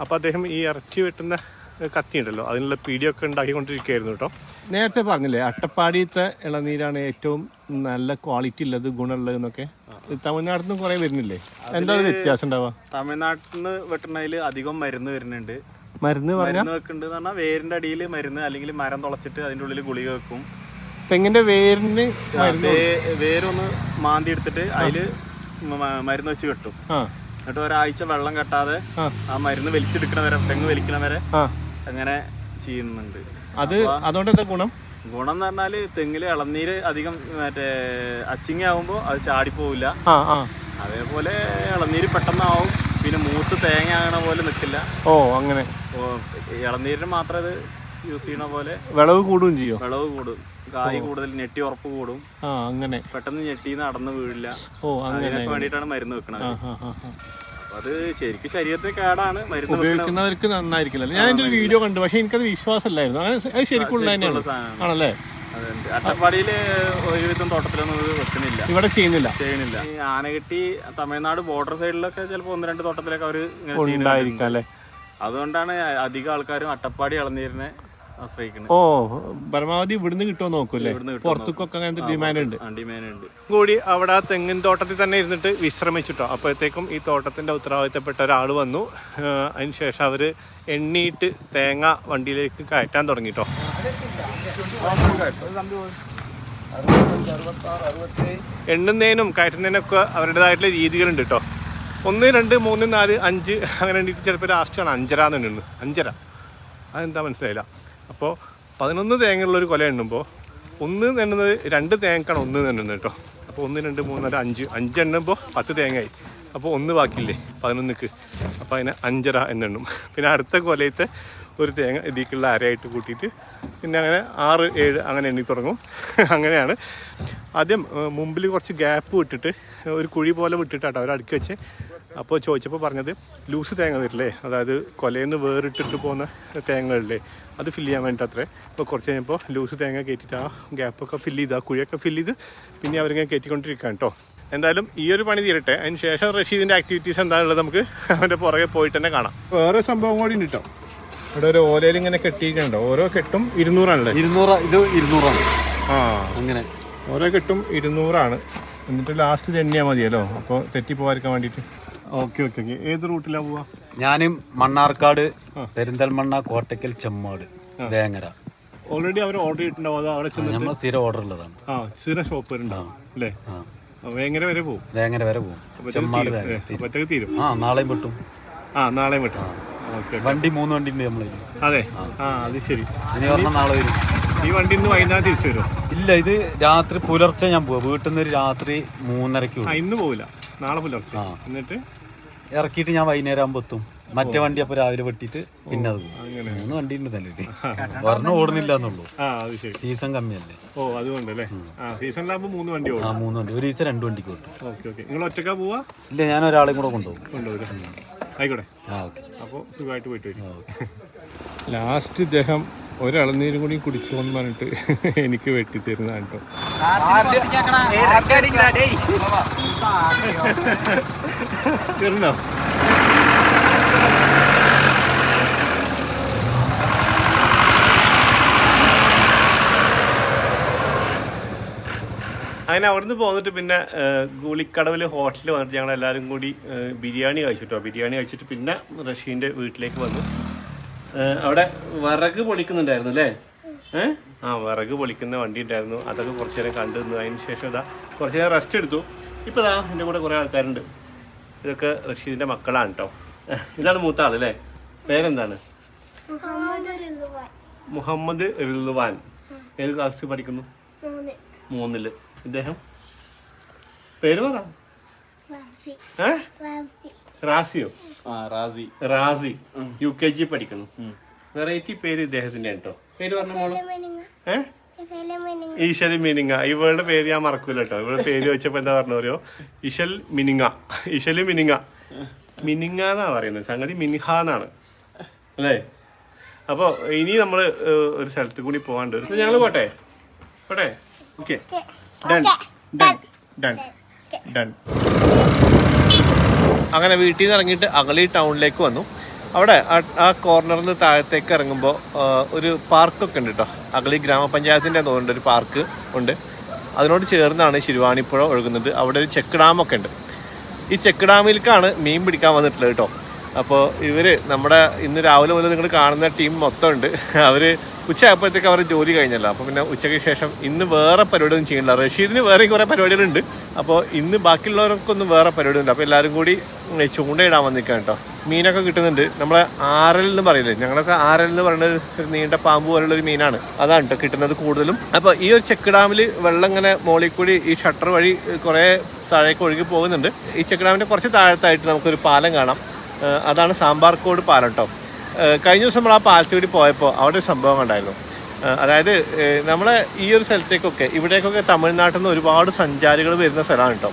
അപ്പോൾ അദ്ദേഹം ഈ ഇറച്ചി വെട്ടുന്ന കത്തി ഉണ്ടല്ലോ അതിനുള്ള പീടിയൊക്കെ ഉണ്ടാക്കിക്കൊണ്ടിരിക്കുകയായിരുന്നു കേട്ടോ. നേരത്തെ പറഞ്ഞില്ലേ അട്ടപ്പാടിയത്തെ ഇളനീരാണ് ഏറ്റവും നല്ല ക്വാളിറ്റി ഉള്ളത്, ഗുണമുള്ളത് എന്നൊക്കെ. തമിഴ്നാട്ടിൽ നിന്ന് കുറേ വരുന്നില്ലേ? എന്താ വ്യത്യാസം ഉണ്ടാവുക? തമിഴ്നാട്ടിൽ നിന്ന് വെട്ടണതിൽ അധികം മരുന്ന് വരുന്നുണ്ട്. മരുന്ന് വെക്കുന്നുണ്ട് എന്ന് പറഞ്ഞാൽ വേരിന്റെ അടിയിൽ മരുന്ന്, അല്ലെങ്കിൽ മരം തുളച്ചിട്ട് അതിൻ്റെ ഉള്ളിൽ ഗുളിക വെക്കും. തെങ്ങിന്റെ വേരിന് വേരൊന്ന് മാന്തി എടുത്തിട്ട് അതില് മരുന്ന് വെച്ച് കെട്ടും. എന്നിട്ട് ഒരാഴ്ച വെള്ളം കെട്ടാതെ ആ മരുന്ന് വലിച്ചെടുക്കണ വരെ, തെങ്ങ് വലിക്കണ വരെ അങ്ങനെ ചെയ്യുന്നുണ്ട്. അത് അതുകൊണ്ട് എന്താ ഗുണം? ഗുണം എന്ന് പറഞ്ഞാല് തെങ്ങില് ഇളനീര് അധികം മറ്റേ അച്ചിങ്ങ ആവുമ്പോ അത് ചാടിപ്പോവില്ല. അതേപോലെ ഇളനീര് പെട്ടെന്നാവും. പിന്നെ മൂത്ത് തേങ്ങ ആകണ പോലെ നിൽക്കില്ല. ഓ അങ്ങനെ. ഇളനീരിന് മാത്രം ഇത് യൂസ് ചെയ്യണ പോലെ വിളവ് കൂടുകയും ചെയ്യും. വിളവ് കൂടും, കായ് കൂടുതൽ, ഞെട്ടി ഉറപ്പ് കൂടും. അങ്ങനെ പെട്ടെന്ന് ഞെട്ടിന്ന് നടന്നു വീഴില്ല. അതിനൊക്കെ വേണ്ടിയിട്ടാണ് മരുന്ന് വെക്കണത്. അത് ശരിക്കും ശരീരത്തിന് കേടാണ്. മരുന്ന് ഉപയോഗിക്കുന്നവർക്ക് നന്നായിരിക്കില്ല. ഞാൻ എൻ്റെ ഒരു വീഡിയോ കണ്ടു, പക്ഷെ എനിക്കത് വിശ്വാസമില്ലായിരുന്നു. അങ്ങനെ അത് ശരിക്കുള്ള തന്നെയാണ് ആണല്ലേ? അട്ടപ്പാടിയില് ഒരുവിധം തോട്ടത്തിലൊന്നും ഇത് വെക്കണില്ല, ഇവിടെ ചെയ്യണില്ല. ഈ ആനകെട്ടി തമിഴ്നാട് ബോർഡർ സൈഡിലൊക്കെ ചിലപ്പോൾ 1-2 തോട്ടത്തിലൊക്കെ അവര് ഉണ്ടായിരിക്കാം അല്ലേ? അതുകൊണ്ടാണ് അധികം ആൾക്കാരും അട്ടപ്പാടി ഇളനീരിനെ ആശ്രയിക്കുന്നത്. ഓ, പരമാവധി ഇവിടുന്ന് കിട്ടുമോ നോക്കൂല്ലേ? പുറത്തേക്കൊക്കെ അങ്ങനത്തെ ഡിമാൻഡ് ഉണ്ട്. കൂടി അവിടെ ആ തെങ്ങിൻ തോട്ടത്തിൽ തന്നെ ഇരുന്നിട്ട് വിശ്രമിച്ചിട്ടോ. അപ്പോഴത്തേക്കും ഈ തോട്ടത്തിന്റെ ഉത്തരവാദിത്തപ്പെട്ട ഒരാൾ വന്നു. അതിനുശേഷം അവര് എണ്ണീട്ട് തേങ്ങ വണ്ടിയിലേക്ക് കയറ്റാൻ തുടങ്ങിട്ടോ. എണ്ണുന്നതിനും കയറ്റുന്നതിനൊക്കെ അവരുടേതായിട്ടുള്ള രീതികളുണ്ട് കേട്ടോ. 1, 2, 3, 4, 5 അങ്ങനെ എണ്ണീട്ട് ചിലപ്പോൾ ലാസ്റ്റാണ് 5 എണ്ണുന്നു. 5. അതെന്താ മനസ്സിലായില്ല. അപ്പോൾ 11 തേങ്ങയുള്ളൊരു കൊല എണ്ണുമ്പോൾ 1 എണ്ണുന്നത് 2 തേങ്ങക്കാണ് 1 എണ്ണുന്നത് കേട്ടോ. അപ്പോൾ 1, 2, 3, 4, 5 എണ്ണുമ്പോൾ 10 തേങ്ങയായി. അപ്പോൾ 1 ബാക്കിയില്ലേ 11ക്ക്. അപ്പോൾ അതിനെ 5 എന്നെണ്ണും. പിന്നെ അടുത്ത കൊലയത്തെ ഒരു തേങ്ങ ഇതിലേക്കുള്ള അരയായിട്ട് കൂട്ടിയിട്ട് പിന്നെ അങ്ങനെ 6, 7 അങ്ങനെ എണ്ണി തുടങ്ങും. അങ്ങനെയാണ്. ആദ്യം മുമ്പിൽ കുറച്ച് ഗ്യാപ്പ് വിട്ടിട്ട് ഒരു കുഴി പോലെ വിട്ടിട്ടാട്ടോ അവർ അടുക്കി വെച്ച്. അപ്പോൾ ചോദിച്ചപ്പോൾ പറഞ്ഞത് ലൂസ് തേങ്ങ വരില്ലേ, അതായത് കൊലയിൽ നിന്ന് വേറിട്ടിട്ട് പോകുന്ന തേങ്ങകളില്ലേ, അത് ഫില്ല് ചെയ്യാൻ വേണ്ടിയിട്ട് അത്രേ. അപ്പോൾ കുറച്ച് കഴിഞ്ഞപ്പോൾ ലൂസ് തേങ്ങ കയറ്റിയിട്ട് ആ ഗ്യാപ്പൊക്കെ ഫില്ല് ചെയ്ത് ആ കുഴിയൊക്കെ ഫില്ല് ചെയ്ത് പിന്നെ അവരിങ്ങനെ കയറ്റിക്കൊണ്ടിരിക്കുകയാണ് കേട്ടോ. എന്തായാലും ഈ ഒരു പണി തീരട്ടെ. അതിന് ശേഷം റഷീദിൻ്റെ ആക്ടിവിറ്റീസ് എന്താണുള്ളത് നമുക്ക് അവൻ്റെ പുറകെ പോയിട്ട് തന്നെ കാണാം. വേറെ സംഭവം കൂടി ഉണ്ട് കേട്ടോ. ഇവിടെ ഒരു ഓലയിൽ ഇങ്ങനെ കെട്ടിയിട്ടുണ്ടോ. ഓരോ കെട്ടും 200 ആണല്ലേ? 200. ഇത് 200 ആ, അങ്ങനെ ഓരോ കെട്ടും 200. എന്നിട്ട് ലാസ്റ്റ് തെന്നിയാൽ മതിയല്ലോ, അപ്പോൾ തെറ്റിപ്പോവാതിരിക്കാൻ വേണ്ടിയിട്ട്. Okay okay okay. ഏത് റൂട്ടിലാണ് പോവാ? ഞാനും മണ്ണാർക്കാട്, പെരിന്തൽമണ്ണ, കോട്ടക്കൽ, ചെമ്മാട്, വേങ്ങര. ഓൾറെഡി അവർ ഓർഡർ ചെയ്തിട്ടുണ്ടാവും? അത് അവിടെ നമ്മൾ സ്ഥിരം ഓർഡർ ഉള്ളതാണ്. ആ, സ്ഥിരം ഷോപ്പ് ഉണ്ടാവും അല്ലേ? വേങ്ങര വരെ പോകും. വേങ്ങര വരെ പോകും. ചെമ്മാട് തീരും. നാളെയും വിട്ടും. നാളെയും വിട്ടും. വണ്ടി 3 വണ്ടി ഉണ്ട് നമ്മളെ. അതെ, അത് ശരി. ഇനി പറഞ്ഞാൽ നാളെ വരും. ഈ വണ്ടി ഇന്ന് വൈകുന്നേരം തിരിച്ചു വരും? ഇല്ല, ഇത് രാത്രി പുലർച്ചെ ഞാൻ പോവാ. വീട്ടിൽ നിന്ന് രാത്രി 3:30 ഇന്ന് പോവില്ല, നാളെ പുലർച്ചെ. എന്നിട്ട് ഇറക്കിയിട്ട് ഞാൻ വൈകുന്നേരം ആകുമ്പോൾ എത്തും. മറ്റേ വണ്ടി അപ്പൊ രാവിലെ വെട്ടിട്ട് പിന്നെ അത് പോകും. 3 വണ്ടി ഉണ്ട് തന്നെ. ഒരെണ്ണം ഓടുന്നില്ല എന്നുള്ളൂ. സീസൺ കമ്മിയല്ലേ. ഓ, അതുകൊണ്ടല്ലേ. സീസണിലാകുമ്പോൾ 3 വണ്ടി ഓടും. 3 വണ്ടി. ഒരു ദിവസം 2 വണ്ടിക്ക് ഓട്ടും. Okay okay. നിങ്ങൾ ഒറ്റക്കാ പോവാ? ഇല്ല, ഞാൻ ഒരാളെയും കൂടെ കൊണ്ടുപോകും. ആയിക്കോട്ടെ. അപ്പോൾ സുഖമായിട്ട് പോയിട്ട് വരും. ലാസ്റ്റ് ഇദ്ദേഹം ഒരിളനീരും കൂടി കുടിച്ചു എന്ന് പറഞ്ഞിട്ട് എനിക്ക് വെട്ടിത്തരുന്നതാണ് കേട്ടോ. തീർന്നോ? അങ്ങനെ അവിടുന്ന് പോന്നിട്ട് പിന്നെ ഗുളിക്കടവിൽ ഹോട്ടലിൽ വന്നിട്ട് ഞങ്ങൾ എല്ലാവരും കൂടി ബിരിയാണി കഴിച്ചിട്ടോ. ബിരിയാണി കഴിച്ചിട്ട് പിന്നെ റഷീൻ്റെ വീട്ടിലേക്ക് വന്നു. അവിടെ വിറക് പൊളിക്കുന്നുണ്ടായിരുന്നു അല്ലേ? ആ വിറക് പൊളിക്കുന്ന വണ്ടി ഉണ്ടായിരുന്നു. അതൊക്കെ കുറച്ച് നേരം കണ്ടു നിന്നു. അതിന് ശേഷം ഇതാ കുറച്ച് നേരം റെസ്റ്റ് എടുത്തു. ഇപ്പോൾ ഇതാ എൻ്റെ കൂടെ കുറേ ആൾക്കാരുണ്ട്. ഇതൊക്കെ റഷീദിൻ്റെ മക്കളാണ് കേട്ടോ. ഇതാണ് മൂത്ത ആൾ അല്ലേ? പേരെന്താണ്? മുഹമ്മദ് റിൽവാൻ. ഏത് ക്ലാസ്സിൽ പഠിക്കുന്നു? 3. ഇദ്ദേഹം പേര് പറ. റാസിയോ? റാസി UKG പഠിക്കുന്നു. വെറൈറ്റി പേര് ഇദ്ദേഹത്തിന്റെ കേട്ടോ. പേര് പറഞ്ഞ ഈശൽ മിനിങ്ങ. ഇവളുടെ പേര് ഞാൻ മറക്കൂല കേട്ടോ. ഇവളുടെ പേര് വെച്ചപ്പോ എന്താ പറഞ്ഞോ? ഇശൽ മിനിങ്ങ. ഇശല് മിനിങ്ങ. മിനിങ്ങ എന്നാ പറയുന്നത്. സംഗതി മിനിഹ എന്നാണ് അല്ലേ? അപ്പൊ ഇനി നമ്മള് ഒരു സ്ഥലത്ത് കൂടി പോകാണ്ട്. ഞങ്ങൾ പോട്ടെ ഓക്കെ. ഡൺ. അങ്ങനെ വീട്ടിൽ നിന്ന് ഇറങ്ങിയിട്ട് അഗളി ടൗണിലേക്ക് വന്നു. അവിടെ ആ കോർണറിൽ നിന്ന് താഴത്തേക്ക് ഇറങ്ങുമ്പോൾ ഒരു പാർക്കൊക്കെ ഉണ്ട് കേട്ടോ. അഗളി ഗ്രാമപഞ്ചായത്തിൻ്റെ തോന്നുന്നുണ്ട് ഒരു പാർക്ക് ഉണ്ട്. അതിനോട് ചേർന്നാണ് ശിരുവാണിപ്പുഴ ഒഴുകുന്നത്. അവിടെ ഒരു ചെക്ക് ഡാമൊക്കെ ഉണ്ട്. ഈ ചെക്ക് ഡാമിലേക്കാണ് മീൻ പിടിക്കാൻ വന്നിട്ടുള്ളത് കേട്ടോ. അപ്പോൾ ഇവർ നമ്മുടെ ഇന്ന് രാവിലെ മുതൽ നിങ്ങൾ കാണുന്ന ടീം മൊത്തം ഉണ്ട്. അവർ ഉച്ചയായപ്പോഴത്തേക്ക് അവർ ജോലി കഴിഞ്ഞല്ലോ. അപ്പോൾ പിന്നെ ഉച്ചയ്ക്ക് ശേഷം ഇന്ന് വേറെ പരിപാടിയൊന്നും ചെയ്യണില്ല. റഷീദിന് വേറെ കുറേ പരിപാടികളുണ്ട്. അപ്പോൾ ഇന്ന് ബാക്കിയുള്ളവർക്കൊന്നും വേറെ പരിപാടിയുണ്ട്. അപ്പോൾ എല്ലാവരും കൂടി ചൂണ്ടയിടാൻ വന്നിരിക്കുകയാണ് കേട്ടോ. മീനൊക്കെ കിട്ടുന്നുണ്ട്. നമ്മളെ ആരൽ എന്ന് പറയില്ലേ, ഞങ്ങളൊക്കെ ആരൽ എന്ന് പറയുന്നത് ഒരു നീണ്ട പാമ്പ് പോലുള്ളൊരു മീനാണ്. അതാണ് കേട്ടോ കിട്ടുന്നത് കൂടുതലും. അപ്പോൾ ഈ ഒരു ചെക്ക് ഡാമിൽ വെള്ളം ഇങ്ങനെ മുകളിൽ കൂടി ഈ ഷട്ടർ വഴി കുറേ താഴേക്ക് ഒഴുകി പോകുന്നുണ്ട്. ഈ ചെക്ക് ഡാമിൻ്റെ കുറച്ച് താഴത്തായിട്ട് നമുക്കൊരു പാലം കാണാം. അതാണ് സാമ്പാർക്കോട് പാലം കേട്ടോ. കഴിഞ്ഞ ദിവസം നമ്മൾ ആ പാലത്തിൽ കൂടി പോയപ്പോൾ അവിടെ ഒരു സംഭവം ഉണ്ടായിരുന്നു. അതായത് നമ്മളെ ഈ ഒരു സ്ഥലത്തേക്കൊക്കെ ഇവിടേക്കൊക്കെ തമിഴ്നാട്ടിൽ നിന്ന് ഒരുപാട് സഞ്ചാരികൾ വരുന്ന സ്ഥലമാണ് കേട്ടോ.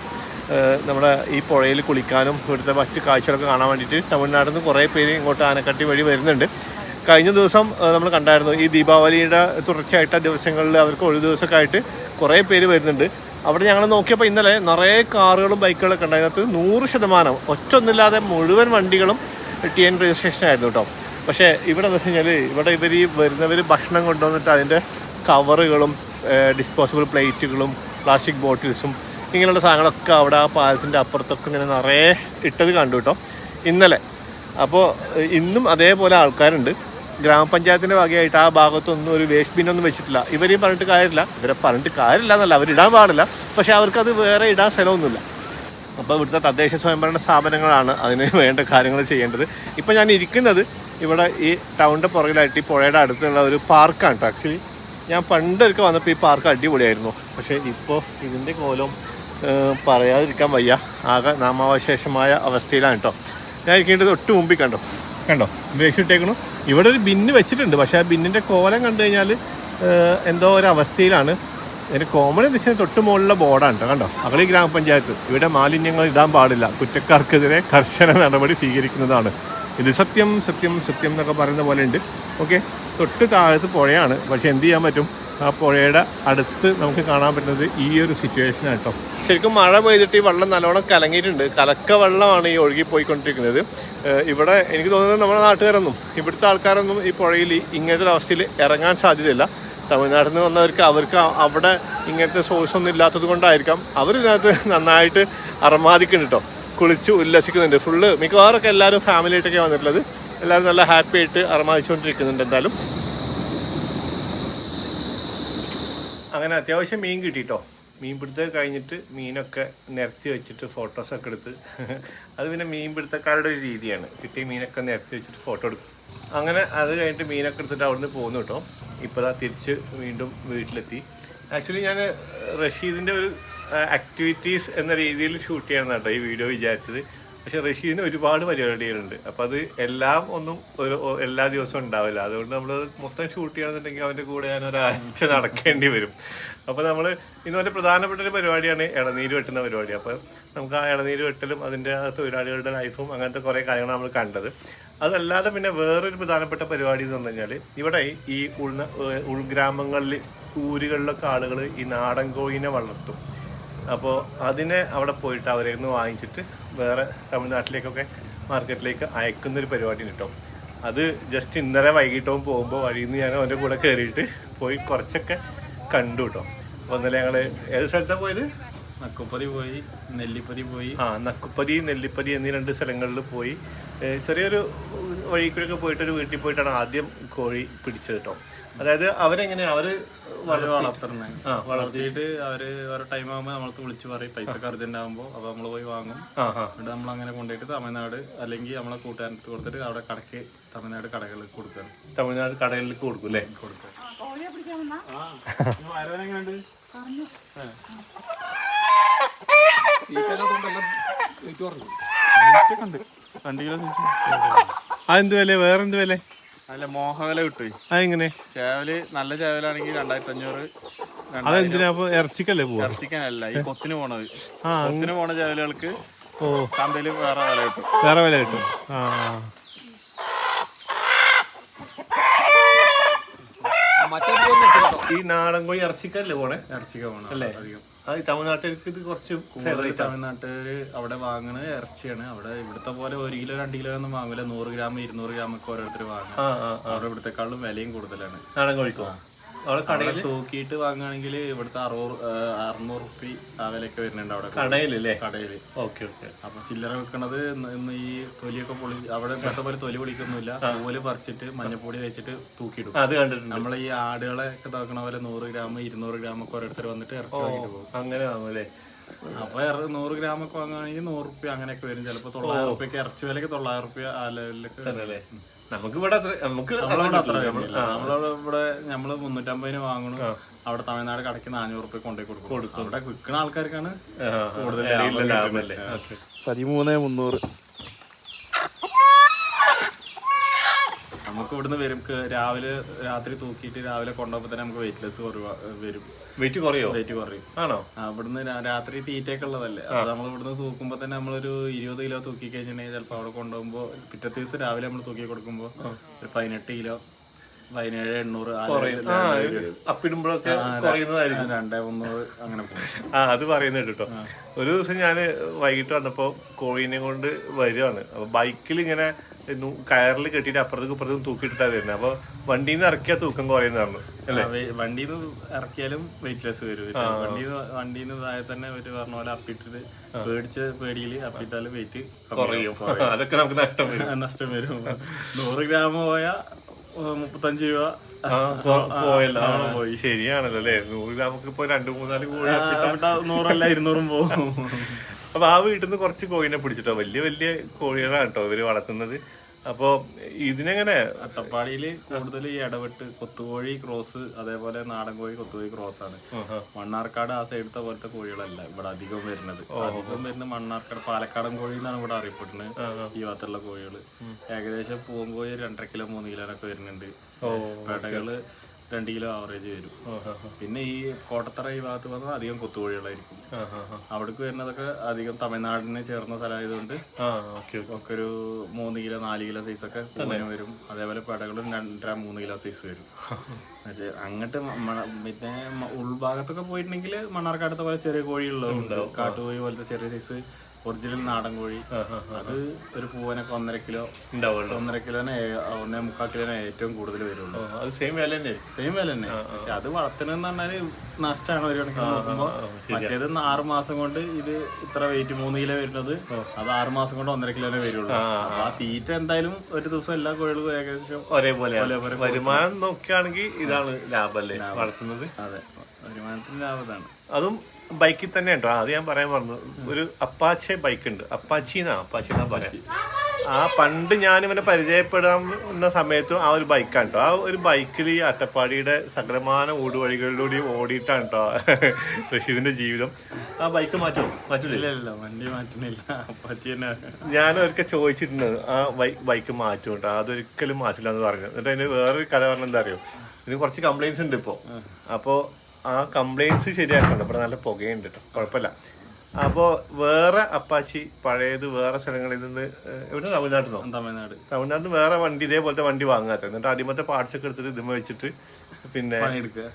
നമ്മുടെ ഈ പുഴയിൽ കുളിക്കാനും ഇവിടുത്തെ മറ്റ് കാഴ്ചകളൊക്കെ കാണാൻ വേണ്ടിയിട്ട് തമിഴ്നാട്ടിൽ നിന്ന് കുറേ പേര് ഇങ്ങോട്ട് ആനക്കട്ടി വഴി വരുന്നുണ്ട്. കഴിഞ്ഞ ദിവസം നമ്മൾ കണ്ടായിരുന്നു ഈ ദീപാവലിയുടെ തുടർച്ചയായിട്ട് ദിവസങ്ങളിൽ അവർക്ക് ഒരു ദിവസമൊക്കെ ആയിട്ട് കുറേ പേര് വരുന്നുണ്ട്. അവിടെ ഞങ്ങൾ നോക്കിയപ്പോൾ ഇന്നലെ നിറയെ കാറുകളും ബൈക്കുകളൊക്കെ ഉണ്ട്. അതിനകത്ത് 100% ഒറ്റൊന്നുമില്ലാതെ മുഴുവൻ വണ്ടികളും TN രജിസ്ട്രേഷൻ ആയിരുന്നു കേട്ടോ. പക്ഷേ ഇവിടെ എന്ന് വെച്ച് കഴിഞ്ഞാൽ ഇവിടെ ഇവർ ഈ വരുന്നവർ ഭക്ഷണം കൊണ്ടുവന്നിട്ട് അതിൻ്റെ കവറുകളും ഡിസ്പോസിബിൾ പ്ലേറ്റുകളും പ്ലാസ്റ്റിക് ബോട്ടിൽസും ഇങ്ങനെയുള്ള സാധനങ്ങളൊക്കെ അവിടെ ആ പാലത്തിൻ്റെ അപ്പുറത്തൊക്കെ ഇങ്ങനെ നിറയെ ഇട്ടത് കണ്ടു കേട്ടോ ഇന്നലെ. അപ്പോൾ ഇന്നും അതേപോലെ ആൾക്കാരുണ്ട്. ഗ്രാമപഞ്ചായത്തിൻ്റെ വകയായിട്ട് ആ ഭാഗത്തൊന്നും ഒരു വേസ്റ്റ് ബിന്നൊന്നും വെച്ചിട്ടില്ല. ഇവരെയും പറഞ്ഞിട്ട് കാര്യമില്ല. ഇവരെ പറഞ്ഞിട്ട് കാര്യമില്ല എന്നല്ല, അവരിടാൻ പാടില്ല. പക്ഷേ അവർക്കത് വേറെ ഇടാൻ സ്ഥലമൊന്നുമില്ല. അപ്പോൾ ഇവിടുത്തെ തദ്ദേശ സ്വയംഭരണ സ്ഥാപനങ്ങളാണ് അതിന് വേണ്ട കാര്യങ്ങൾ ചെയ്യേണ്ടത്. ഇപ്പോൾ ഞാൻ ഇരിക്കുന്നത് ഇവിടെ ഈ ടൗണിൻ്റെ പുറകിലായിട്ട് ഈ പുഴയുടെ അടുത്തുള്ള ഒരു പാർക്കാണ് കേട്ടോ. ആക്ച്വലി ഞാൻ പണ്ടൊക്കെ വന്നപ്പോൾ ഈ പാർക്ക് അടിപൊളിയായിരുന്നു. പക്ഷേ ഇപ്പോൾ ഇതിൻ്റെ കോലം പറയാതിരിക്കാൻ വയ്യ. ആകെ നാമാവശേഷമായ അവസ്ഥയിലാണ് കേട്ടോ. ഞാൻ ഇരിക്കേണ്ടത് ഒട്ടും മുമ്പിൽ കണ്ടോ വേസ്റ്റ് ഇട്ടേക്കണു. ഇവിടെ ഒരു ബിന്ന് വെച്ചിട്ടുണ്ട്. പക്ഷേ ആ ബിന്നിൻ്റെ കോലം കണ്ടു കഴിഞ്ഞാൽ എന്തോ ഒരു അവസ്ഥയിലാണ്. അതിന് കോമൺ എന്ന് വെച്ചാൽ തൊട്ട് മുകളിലുള്ള ബോർഡാണ് കേട്ടോ. കണ്ടോ, അഗളി ഗ്രാമപഞ്ചായത്ത്. ഇവിടെ മാലിന്യങ്ങൾ ഇടാൻ പാടില്ല, കുറ്റക്കാർക്കെതിരെ കർശന നടപടി സ്വീകരിക്കുന്നതാണ്. ഇത് സത്യം സത്യം സത്യം എന്നൊക്കെ പറയുന്ന പോലെ ഉണ്ട്. ഓക്കെ, തൊട്ട് താഴത്ത് പുഴയാണ്. പക്ഷെ എന്ത് ചെയ്യാൻ പറ്റും, ആ പുഴയുടെ അടുത്ത് നമുക്ക് കാണാൻ പറ്റുന്നത് ഈ ഒരു സിറ്റുവേഷനാണ് കേട്ടോ. ശരിക്കും മഴ പെയ്തിട്ട് ഈ വെള്ളം നല്ലോണം കലങ്ങിയിട്ടുണ്ട്. കലക്ക വെള്ളമാണ് ഈ ഒഴുകി പോയിക്കൊണ്ടിരിക്കുന്നത്. ഇവിടെ എനിക്ക് തോന്നുന്നത് നമ്മുടെ നാട്ടുകാരൊന്നും ഇവിടുത്തെ ആൾക്കാരൊന്നും ഈ പുഴയിൽ ഇങ്ങനത്തെ ഒരു അവസ്ഥയിൽ ഇറങ്ങാൻ സാധ്യതയില്ല. തമിഴ്നാട്ടിൽ നിന്ന് വന്നവർക്ക് അവിടെ ഇങ്ങനത്തെ സോഴ്സ് ഒന്നും ഇല്ലാത്തത് കൊണ്ടായിരിക്കാം അവരിതിനകത്ത് നന്നായിട്ട് അർമാദിക്കുന്നുണ്ട് കേട്ടോ. കുളിച്ച് ഉല്ലസിക്കുന്നുണ്ട്. ഫുള്ള് മിക്കവാറൊക്കെ എല്ലാവരും ഫാമിലി ആയിട്ടൊക്കെ വന്നിട്ടുള്ളത്. എല്ലാവരും നല്ല ഹാപ്പി ആയിട്ട് അർമാദിച്ചുകൊണ്ടിരിക്കുന്നുണ്ട്. എന്തായാലും അങ്ങനെ അത്യാവശ്യം മീൻ കിട്ടിയിട്ടോ. മീൻ പിടുത്തം കഴിഞ്ഞിട്ട് മീനൊക്കെ നിരത്തി വെച്ചിട്ട് ഫോട്ടോസൊക്കെ എടുത്ത് അത് പിന്നെ മീൻ പിടുത്തക്കാരുടെ ഒരു രീതിയാണ്. കിട്ടിയ മീനൊക്കെ നിരത്തി വെച്ചിട്ട് ഫോട്ടോ എടുക്കും. അങ്ങനെ അത് കഴിഞ്ഞിട്ട് മീനൊക്കെ എടുത്തിട്ട് അവിടുന്ന് പോകുന്നു കേട്ടോ. ഇപ്പോൾ തിരിച്ച് വീണ്ടും വീട്ടിലെത്തി. ആക്ച്വലി ഞാൻ റഷീദിൻ്റെ ഒരു ആക്ടിവിറ്റീസ് എന്ന രീതിയിൽ ഷൂട്ട് ചെയ്യണം കേട്ടോ ഈ വീഡിയോ വിചാരിച്ചത്. പക്ഷേ റഷീദിന് ഒരുപാട് പരിപാടികളുണ്ട്. അപ്പോൾ അത് എല്ലാം ഒന്നും എല്ലാ ദിവസവും ഉണ്ടാവില്ല. അതുകൊണ്ട് നമ്മൾ മൊത്തം ഷൂട്ട് ചെയ്യണമെന്നുണ്ടെങ്കിൽ അവൻ്റെ കൂടെ ഞാൻ ഒരാഴ്ച നടക്കേണ്ടി വരും. അപ്പോൾ നമ്മൾ ഇന്ന് വളരെ പ്രധാനപ്പെട്ട ഒരു പരിപാടിയാണ് ഇളനീര് വെട്ടുന്ന പരിപാടി. അപ്പോൾ നമുക്ക് ആ ഇളനീര് വെട്ടലും അതിൻ്റെ തൊഴിലാളികളുടെ ലൈഫും അങ്ങനത്തെ കുറേ കാര്യങ്ങൾ നമ്മൾ കണ്ടത്. അതല്ലാതെ പിന്നെ വേറൊരു പ്രധാനപ്പെട്ട പരിപാടി എന്ന് പറഞ്ഞു കഴിഞ്ഞാൽ ഇവിടെ ഈ ഉൾഗ്രാമങ്ങളിൽ ഊരുകളിലൊക്കെ ആളുകൾ ഈ നാടൻ കോഴിനെ വളർത്തും. അപ്പോൾ അതിനെ അവിടെ പോയിട്ട് അവരെ നിന്ന് വാങ്ങിച്ചിട്ട് വേറെ തമിഴ്നാട്ടിലേക്കൊക്കെ മാർക്കറ്റിലേക്ക് അയക്കുന്നൊരു പരിപാടി കിട്ടും. അത് ജസ്റ്റ് ഇന്നലെ വൈകിട്ടും പോകുമ്പോൾ വഴിയിൽ നിന്ന് ഞാൻ അവൻ്റെ കൂടെ കയറിയിട്ട് പോയി കുറച്ചൊക്കെ കണ്ടു കേട്ടോ. അപ്പോൾ ഇന്നലെ ഞങ്ങൾ ഏത് സ്ഥലത്താണ് പോയത്? നക്കുപ്പതി പോയി, നെല്ലിപ്പതി പോയി. നക്കുപ്പതി, നെല്ലിപ്പതി എന്നീ 2 സ്ഥലങ്ങളിൽ പോയി. ചെറിയൊരു വഴിക്കൂടെയൊക്കെ പോയിട്ടൊരു വീട്ടിൽ പോയിട്ടാണ് ആദ്യം കോഴി പിടിച്ചത് കേട്ടോ. അതായത് അവരെങ്ങനെയാ വളർത്തിയിട്ട് അവര് ഓരോ ടൈം ആകുമ്പോൾ നമ്മളത്ത് വിളിച്ച് പറയും പൈസക്ക് അർജന്റ് ആകുമ്പോൾ. അപ്പൊ നമ്മള് പോയി വാങ്ങും. എന്നിട്ട് നമ്മൾ അങ്ങനെ കൊണ്ടുപോയിട്ട് തമിഴ്നാട് അല്ലെങ്കിൽ നമ്മളെ കൂട്ടുകാരത്ത് കൊടുത്തിട്ട് അവിടെ കടക്ക് തമിഴ്നാട് കടകളിൽ കൊടുക്കണം. തമിഴ്നാട് കടകളിലേക്ക് കൊടുക്കും അല്ലേ? കൊടുക്കും. അതെന്ത് വില? വേറെന്ത് വില? അല്ല മോഹവില കിട്ടും. അതെങ്ങനെ? ചേവല് നല്ല ചേവലാണെങ്കിൽ 2500. അതെന്തിനാ? അപ്പൊ ഇറച്ചിക്കല്ലേ പോവാ? ഇറച്ചിക്കാനല്ല, ഈ കൊത്തിന് പോണത്. കൊത്തിന് പോണ ചേവലുകൾക്ക് ചന്തയില് വേറെ വില കിട്ടും. വേറെ വില കിട്ടും. ഈ നാടൻ കോഴി ഇറച്ചിക്കല്ലേ പോണേ? ഇറച്ചിക്ക പോണ അല്ലേ? അത് തമിഴ്നാട്ടിലേക്ക് ഇത് കുറച്ച് തമിഴ്നാട്ടില് അവിടെ വാങ്ങണ ഇറച്ചിയാണ്. അവിടെ ഇവിടുത്തെ പോലെ 1 കിലോ 2 കിലോ ഒന്നും വാങ്ങില്ല. 100 ഗ്രാം 200 ഗ്രാം ഒക്കെ ഓരോരുത്തർ വാങ്ങും. അവിടെ ഇവിടത്തെക്കാളും വിലയും കൂടുതലാണ്. നാടൻ കോഴിക്കോ? അവിടെ കടയിൽ തൂക്കിയിട്ട് വാങ്ങുകയാണെങ്കിൽ ഇവിടുത്തെ 600 റുപ്പി ആ വിലയൊക്കെ വരുന്നുണ്ട് അവിടെ കടയിലല്ലേ? കടയില്. Okay okay. അപ്പൊ ചില്ലറ വെക്കണത് ഇന്ന് ഈ തൊലിയൊക്കെ പൊളി അവിടെ ഇവിടുത്തെ പോലെ തൊലി പൊളിക്കൊന്നുമില്ല. പൂവല് പറിച്ചിട്ട് മഞ്ഞപ്പൊടി വെച്ചിട്ട് തൂക്കിയിടും. അത് കണ്ടിട്ടുണ്ട്. നമ്മളെ ഈ ആടുകളെ ഒക്കെ താക്കണ പോലെ 100 ഗ്രാം 200 ഗ്രാം ഒക്കെ ഓരോരുത്തർ വന്നിട്ട് ഇറച്ചി വാങ്ങിട്ട് പോകും. അങ്ങനെ വാങ്ങും അല്ലേ? അപ്പൊ 100 ഗ്രാം ഒക്കെ വാങ്ങുകയാണെങ്കിൽ 100 റുപ്യ അങ്ങനെയൊക്കെ വരും. ചിലപ്പോ 900 റുപ്യക്ക് ഇറച്ചി വിലക്ക് 900 റുപ്യ ആ ലെവലിലൊക്കെ. നമുക്ക് ഇവിടെ നമ്മള് ഇവിടെ നമ്മള് 350 വാങ്ങണം. അവിടെ തമിഴ്നാട് കടയ്ക്ക് 400 റുപ്യ കൊണ്ടുപോയി കൊടുക്കും. അവിടെ വിൽക്കുന്ന ആൾക്കാർക്കാണ് കൂടുതൽ 13,300. നമുക്ക് ഇവിടുന്ന് വരും. രാവിലെ രാത്രി തൂക്കിയിട്ട് രാവിലെ കൊണ്ടുപോകുമ്പോ തന്നെ നമുക്ക് വെയിറ്റ്ലെസ് വരും. വെയിറ്റ് കുറയോ? വെയിറ്റ് കുറയും. ആണോ? ഇവിടുന്ന് രാത്രി തീറ്റയൊക്കെ ഉള്ളതല്ലേ. അത് നമ്മൾ ഇവിടുന്ന് തൂക്കുമ്പോ തന്നെ നമ്മളൊരു 20 കിലോ തൂക്കി കഴിഞ്ഞിട്ടുണ്ടെങ്കിൽ ചിലപ്പോ അവിടെ കൊണ്ടുപോകുമ്പോ പിറ്റത്തെ ദിവസം രാവിലെ നമ്മൾ തൂക്കി കൊടുക്കുമ്പോ ഒരു 18 കിലോ 17,800 അപ്പിടുമ്പോഴൊക്കെ 2,300 അങ്ങനെ പോകും. അത് പറയുന്നത് കേട്ടോ. ഒരു ദിവസം ഞാൻ വൈകിട്ട് വന്നപ്പോ കോഴീനെ കൊണ്ട് വരുവാണ്. അപ്പൊ ബൈക്കിൽ ഇങ്ങനെ കയറിൽ കെട്ടിട്ട് അപ്പുറത്തേക്ക് ഇപ്പുറത്തേക്കും തൂക്കിയിട്ടാ വരുന്നത്. അപ്പൊ വണ്ടിയിൽ നിന്ന് ഇറക്കിയാ തൂക്കം കുറയുന്ന പറഞ്ഞു അല്ലേ? വണ്ടിയിൽ നിന്ന് ഇറക്കിയാലും വെയിറ്റ്ലെസ് വരും. വണ്ടിയിൽ നിന്ന് താഴെ തന്നെ ഒരു പറഞ്ഞ പോലെ അപ്പിട്ടിട്ട് പേടിയില് അപ്പിട്ടാലും വെയിറ്റ് കുറയും. അതൊക്കെ നമുക്ക് നഷ്ടം വരും. 100 ഗ്രാം പോയാ 35 രൂപ പോയല്ലോ. പോയി. ശരിയാണല്ലോ അല്ലേ? 100 ഗ്രാമൊക്കെ ഇപ്പൊ 2-3-4 കോഴി 100 അല്ല 200 പോകും. അപ്പൊ ആ വീട്ടിൽ നിന്ന് കുറച്ച് കോഴിനെ പിടിച്ചിട്ടോ. വലിയ വലിയ കോഴികളാണ് കേട്ടോ ഇവര് വളർത്തുന്നത്. അപ്പൊ ഇതിനെങ്ങനെ അട്ടപ്പാടിയില് കൂടുതൽ ഈ ഇടവിട്ട് കൊത്തുകോഴി ക്രോസ്, അതേപോലെ നാടൻ കോഴി കൊത്തുകോഴി ക്രോസ് ആണ്. മണ്ണാർക്കാട് ആ സൈഡത്തെ പോലത്തെ കോഴികളല്ല ഇവിടെ അധികം വരുന്നത്. അധികം വരുന്ന മണ്ണാർക്കാട് പാലക്കാടൻ കോഴി എന്നാണ് ഇവിടെ അറിയപ്പെടുന്നത്. ഈ ഭാഗത്തുള്ള കോഴികള് ഏകദേശം പൂവൻകോഴി 2.5 കിലോ 3 കിലോനൊക്കെ വരുന്നുണ്ട്. പേടകള് 2 കിലോ ആവറേജ് വരും. പിന്നെ ഈ കോട്ടത്തറ ഈ ഭാഗത്ത് വന്നാൽ അധികം കൊത്തുകോഴികളായിരിക്കും. അവിടേക്ക് വരുന്നതൊക്കെ അധികം തമിഴ്നാടിന് ചേർന്ന സ്ഥലമായതുകൊണ്ട് ഒക്കെ ഒരു 3 കിലോ 4 കിലോ സൈസൊക്കെ വരും. അതേപോലെ പെടകളും 2.5-3 കിലോ സൈസ് വരും. അങ്ങോട്ട് പിന്നെ ഉൾഭാഗത്തൊക്കെ പോയിട്ടുണ്ടെങ്കിൽ മണ്ണാർക്കാടത്തെ പോലെ ചെറിയ കോഴികളുണ്ട്. കാട്ടുകോഴി പോലത്തെ ചെറിയ സൈസ് ഒറിജിനൽ നാടൻ കോഴി. അത് ഒരു പൂവനൊക്കെ 1.5 കിലോ ഉണ്ടാവുള്ളൂ. 1.5 കിലോനെ 1.25 കിലോനെ ഏറ്റവും കൂടുതൽ വരുള്ളൂ. അത് സെയിം വില തന്നെ. പക്ഷെ അത് വളർത്തണെന്ന് പറഞ്ഞാല് നഷ്ടമാണ് ഒരു കണക്കിന് നോക്കുമ്പോ. മറ്റേത് 6 മാസം കൊണ്ട് ഇത് ഇത്ര വെയിറ്റ് 3 കിലോ വരുന്നത് അത് 6 മാസം കൊണ്ട് 1.5 കിലോനെ വരുള്ളൂ. അപ്പൊ ആ തീറ്റ എന്തായാലും ഒരു ദിവസം എല്ലാ കോഴികളും ഏകദേശം ഒരേപോലെ. വരുമാനം നോക്കുകയാണെങ്കിൽ ഇതാണ് ലാഭല്ലേ വളർത്തുന്നത്? അതെ, വരുമാനത്തിന് ലാഭം ഇതാണ്. അതും ബൈക്കിൽ തന്നെ ഉണ്ടോ? അത് ഞാൻ പറയാൻ പറഞ്ഞു. ഒരു അപ്പാച്ചെ ബൈക്ക് ഉണ്ട്. അപ്പാച്ചിന്നാ പറയാം. ആ പണ്ട് ഞാനിവനെ പരിചയപ്പെടാവുന്ന സമയത്തും ആ ഒരു ബൈക്കാണ് കേട്ടോ. ആ ഒരു ബൈക്കിൽ ഈ അട്ടപ്പാടിയുടെ സകലമാന ഊടുവഴികളിലൂടെ ഓടിയിട്ടാണ് കേട്ടോ റഷീദിന്റെ ജീവിതം. ആ ബൈക്ക് മാറ്റില്ല. വണ്ടി മാറ്റുന്നില്ല. അപ്പാച്ചി തന്നെ. ഞാൻ ഒരിക്കൽ ചോദിച്ചിട്ടുണ്ട് ആ ബൈക്ക് മാറ്റും കേട്ടോ. അതൊരിക്കലും മാറ്റില്ല എന്ന് പറഞ്ഞു. എന്നിട്ട് അതിന് വേറൊരു കഥ പറഞ്ഞ എന്താ അറിയോ? ഇതിന് കുറച്ച് കംപ്ലൈൻറ്റ്സ് ഉണ്ട് ഇപ്പോൾ. അപ്പോൾ ആ കംപ്ലൈൻറ്റ്സ് ശരിയാക്കണം. ഇവിടെ നല്ല പുകയുണ്ട് കേട്ടോ, കുഴപ്പമില്ല. അപ്പോൾ വേറെ അപ്പാച്ചി പഴയത് വേറെ സ്ഥലങ്ങളിൽ നിന്ന് ഇവിടെ തമിഴ്നാട്ടിൽ നിന്ന് വേറെ വണ്ടി ഇതേപോലത്തെ വണ്ടി വാങ്ങാത്ത എന്നിട്ട് ആദ്യമത്തെ പാർട്സ് ഒക്കെ എടുത്തിട്ട് ഇതുമ വെച്ചിട്ട് പിന്നെ